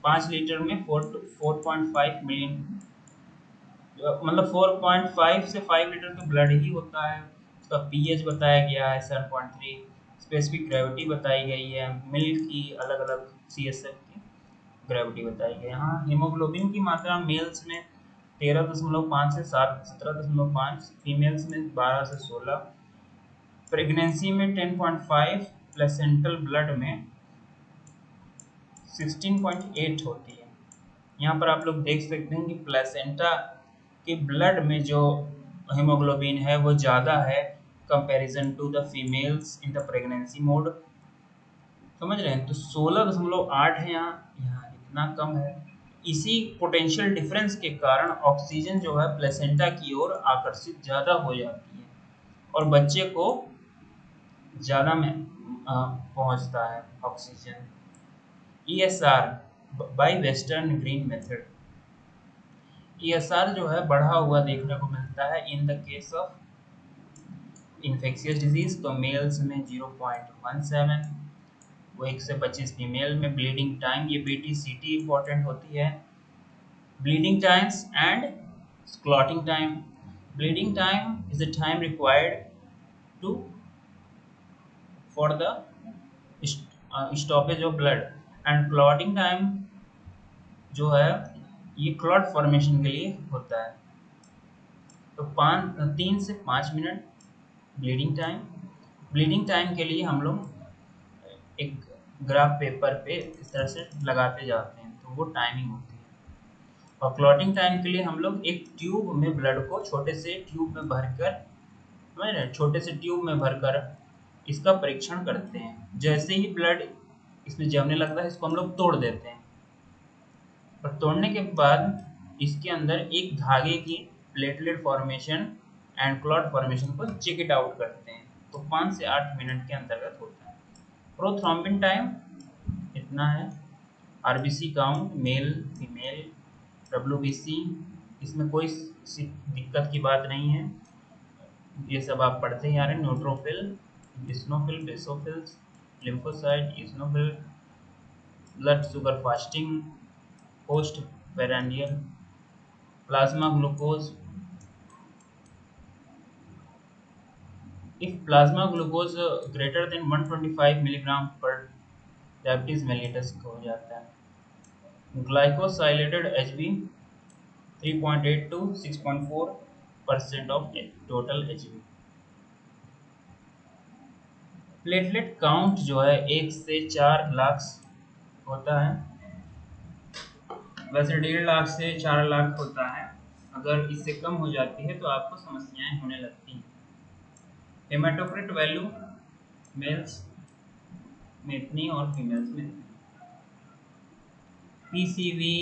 5 लीटर में 4.5 मिलियन, मतलब 4.5 से 5 लीटर तो ब्लड ही होता है। उसका पीएच बताया गया है 7.3, स्पेसिफिक ग्रेविटी बताई गई है, मिल्क की अलग अलग सीएसएफ की ग्रेविटी बताई गई है। हाँ, हीमोग्लोबिन की मात्रा मेल्स में 13.5 से 17.5, फीमेल्स में 12 से 16, प्रेगनेंसी में 10.5, प्लेसेंटल ब्लड में 16.8 होती है। यहाँ पर आप लोग देख सकते हैं कि प्लेसेंटा के ब्लड में जो हीमोग्लोबिन है वो ज़्यादा है comparison to the females in the pregnancy mode. समझ रहे हैं? तो 16.8 है यहाँ, यहाँ इतना कम है। इसी पोटेंशियल डिफरेंस के कारण ऑक्सीजन जो है प्लेसेंटा की ओर आकर्षित ज़्यादा हो जाती है और बच्चे को ज़्यादा में पहुंचता है oxygen. ESR bye western green method, ESR जो है बढ़ा हुआ देखने को मिलता है in the case of infectious disease. तो मेल्स में 0.17, वो 1 से 25 फीमेल में। ब्लीडिंग टाइम, ये बीटीसीटी इंपॉर्टेंट होती है, bleeding times and clotting time. Bleeding time is the time required to for the stoppage of blood, and clotting time जो है ये क्लॉट फॉर्मेशन के लिए होता है। तो 3 से 5 minute bleeding time. Bleeding time के लिए हम लोग एक ग्राफ पेपर पे इस तरह से लगाते जाते हैं, तो वो टाइमिंग होती है। और क्लॉटिंग टाइम के लिए हम लोग एक ट्यूब में ब्लड को छोटे से ट्यूब में भरकर, समझ रहे हैं, छोटे से ट्यूब में भरकर इसका परीक्षण करते हैं। जैसे ही ब्लड इसमें जमने लगता है, इसको हम लोग तोड़ देते हैं और तोड़ने के बाद इसके अंदर एक धागे की platelet formation and clot formation को चेक इट आउट करते हैं। तो 5 से 8 मिनट के अंतर्गत होता है। प्रोथ्रोम्बिन टाइम इतना है। RBC count, male female, WBC, इसमें कोई दिक्कत की बात नहीं है, ये सब आप पढ़ते ही आ रहे हैं। Neutrophil, eosinophil, basophils, lymphocyte, eosinophil, blood sugar fasting, post prandial, plasma glucose. If plasma glucose greater than 125 milligram per diabetes mellitus हो जाता है। Glycosylated HB 3.8 to 6.4% of total HB। Platelet count जो है 1 से 4 लाख होता है, वैसे 1.5 लाख से 4 लाख होता है। अगर इससे कम हो जाती है तो आपको समस्याएं होने लगती हैं। हेमाटोक्रिट वैल्यू मेल्स में इतनी और फीमेल्स में इतनी। पीसीवी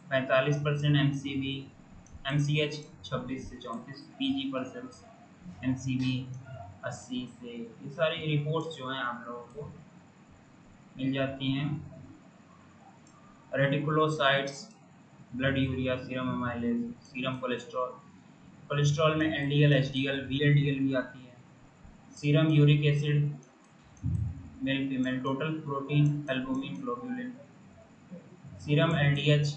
45%, एमसीवी, एमसीएच 26 से 34, पीजी%, एमसीवी 80 से, ये सारी रिपोर्ट्स जो हैं आप लोगों को मिल जाती हैं। Reticulocytes, blood urea, serum amylase, serum cholesterol, cholesterol में एलडीएल, एचडीएल, वीएलडीएल भी आती है। Serum uric acid, male female, total protein, albumin, globulin, serum LDH,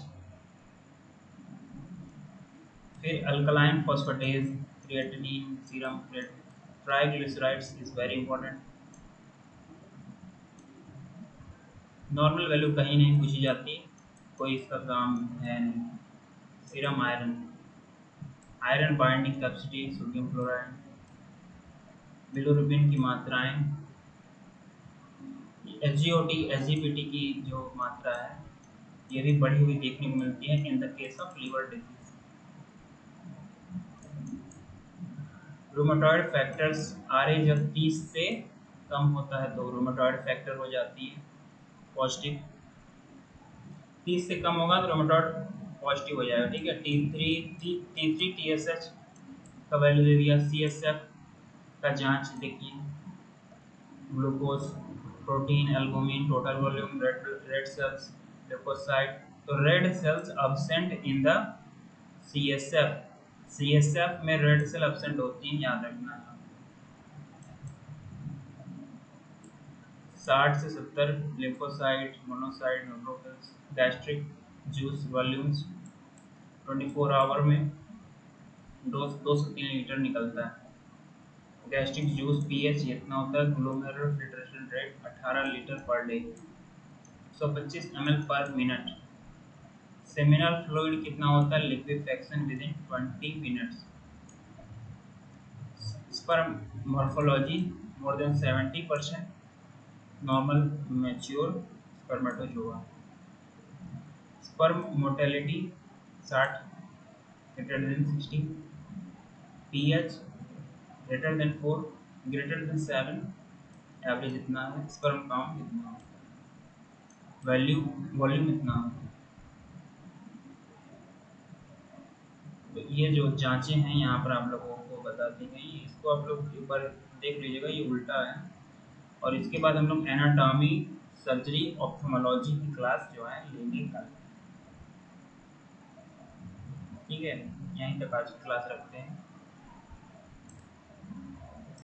फिर alkaline phosphatase, creatinine, serum triglycerides is very important. Normal value कहीं नहीं पूछी जाती, कोई इसका काम है नहीं। Serum iron, iron binding capacity, sodium chloride, bilirubin की मात्राएं, एसजीओटी, एसजीपीटी की जो मात्रा है ये भी बढ़ी हुई देखने को मिलती है in the case of liver disease. Rheumatoid factors RA जब 30 से कम होता है तो रूमेटॉइड फैक्टर हो जाती है पॉजिटिव, 30 से कम होगा तो रूमेटॉइड पॉजिटिव हो जाएगा। ठीक है, T3 TSH का वैल्यू दे दिया। CSF का जांच देखिए, glucose, protein, albumin, total volume, red cells, leucocyte. तो red cells absent in the CSF में रेड सेल अब्सेंट होती हैं, याद रखना है। 60 से 70 lymphocyte, monocyte, neutrophils. Gastric juice volumes 24 hour में 2 से 3 लीटर निकलता है। गैस्ट्रिक जूस pH इतना होता है। Glomerular filtration rate 18 litre per day, 125 ml पर मिनट। सेमिनल फ्लूइड कितना होता है? Liquefaction with in 20 minutes. Sperm morphology more than 70%, normal mature spermatozoa. Sperm mortality 60 greater than 60, pH greater than 4 greater than 7, average इतना है। Sperm count इतना है, volume इतना है। तो ये जो जांचें हैं यहाँ पर आप लोगों को बता दी गई, इसको आप लोग एक बार देख लीजिएगा, ये उल्टा है। और इसके बाद हम लोग एनाटॉमी, सर्जरी, ऑप्थेल्मोलॉजी की क्लास जो है लेंगे कल। ठीक है, यहीं तक आज की क्लास रखते हैं।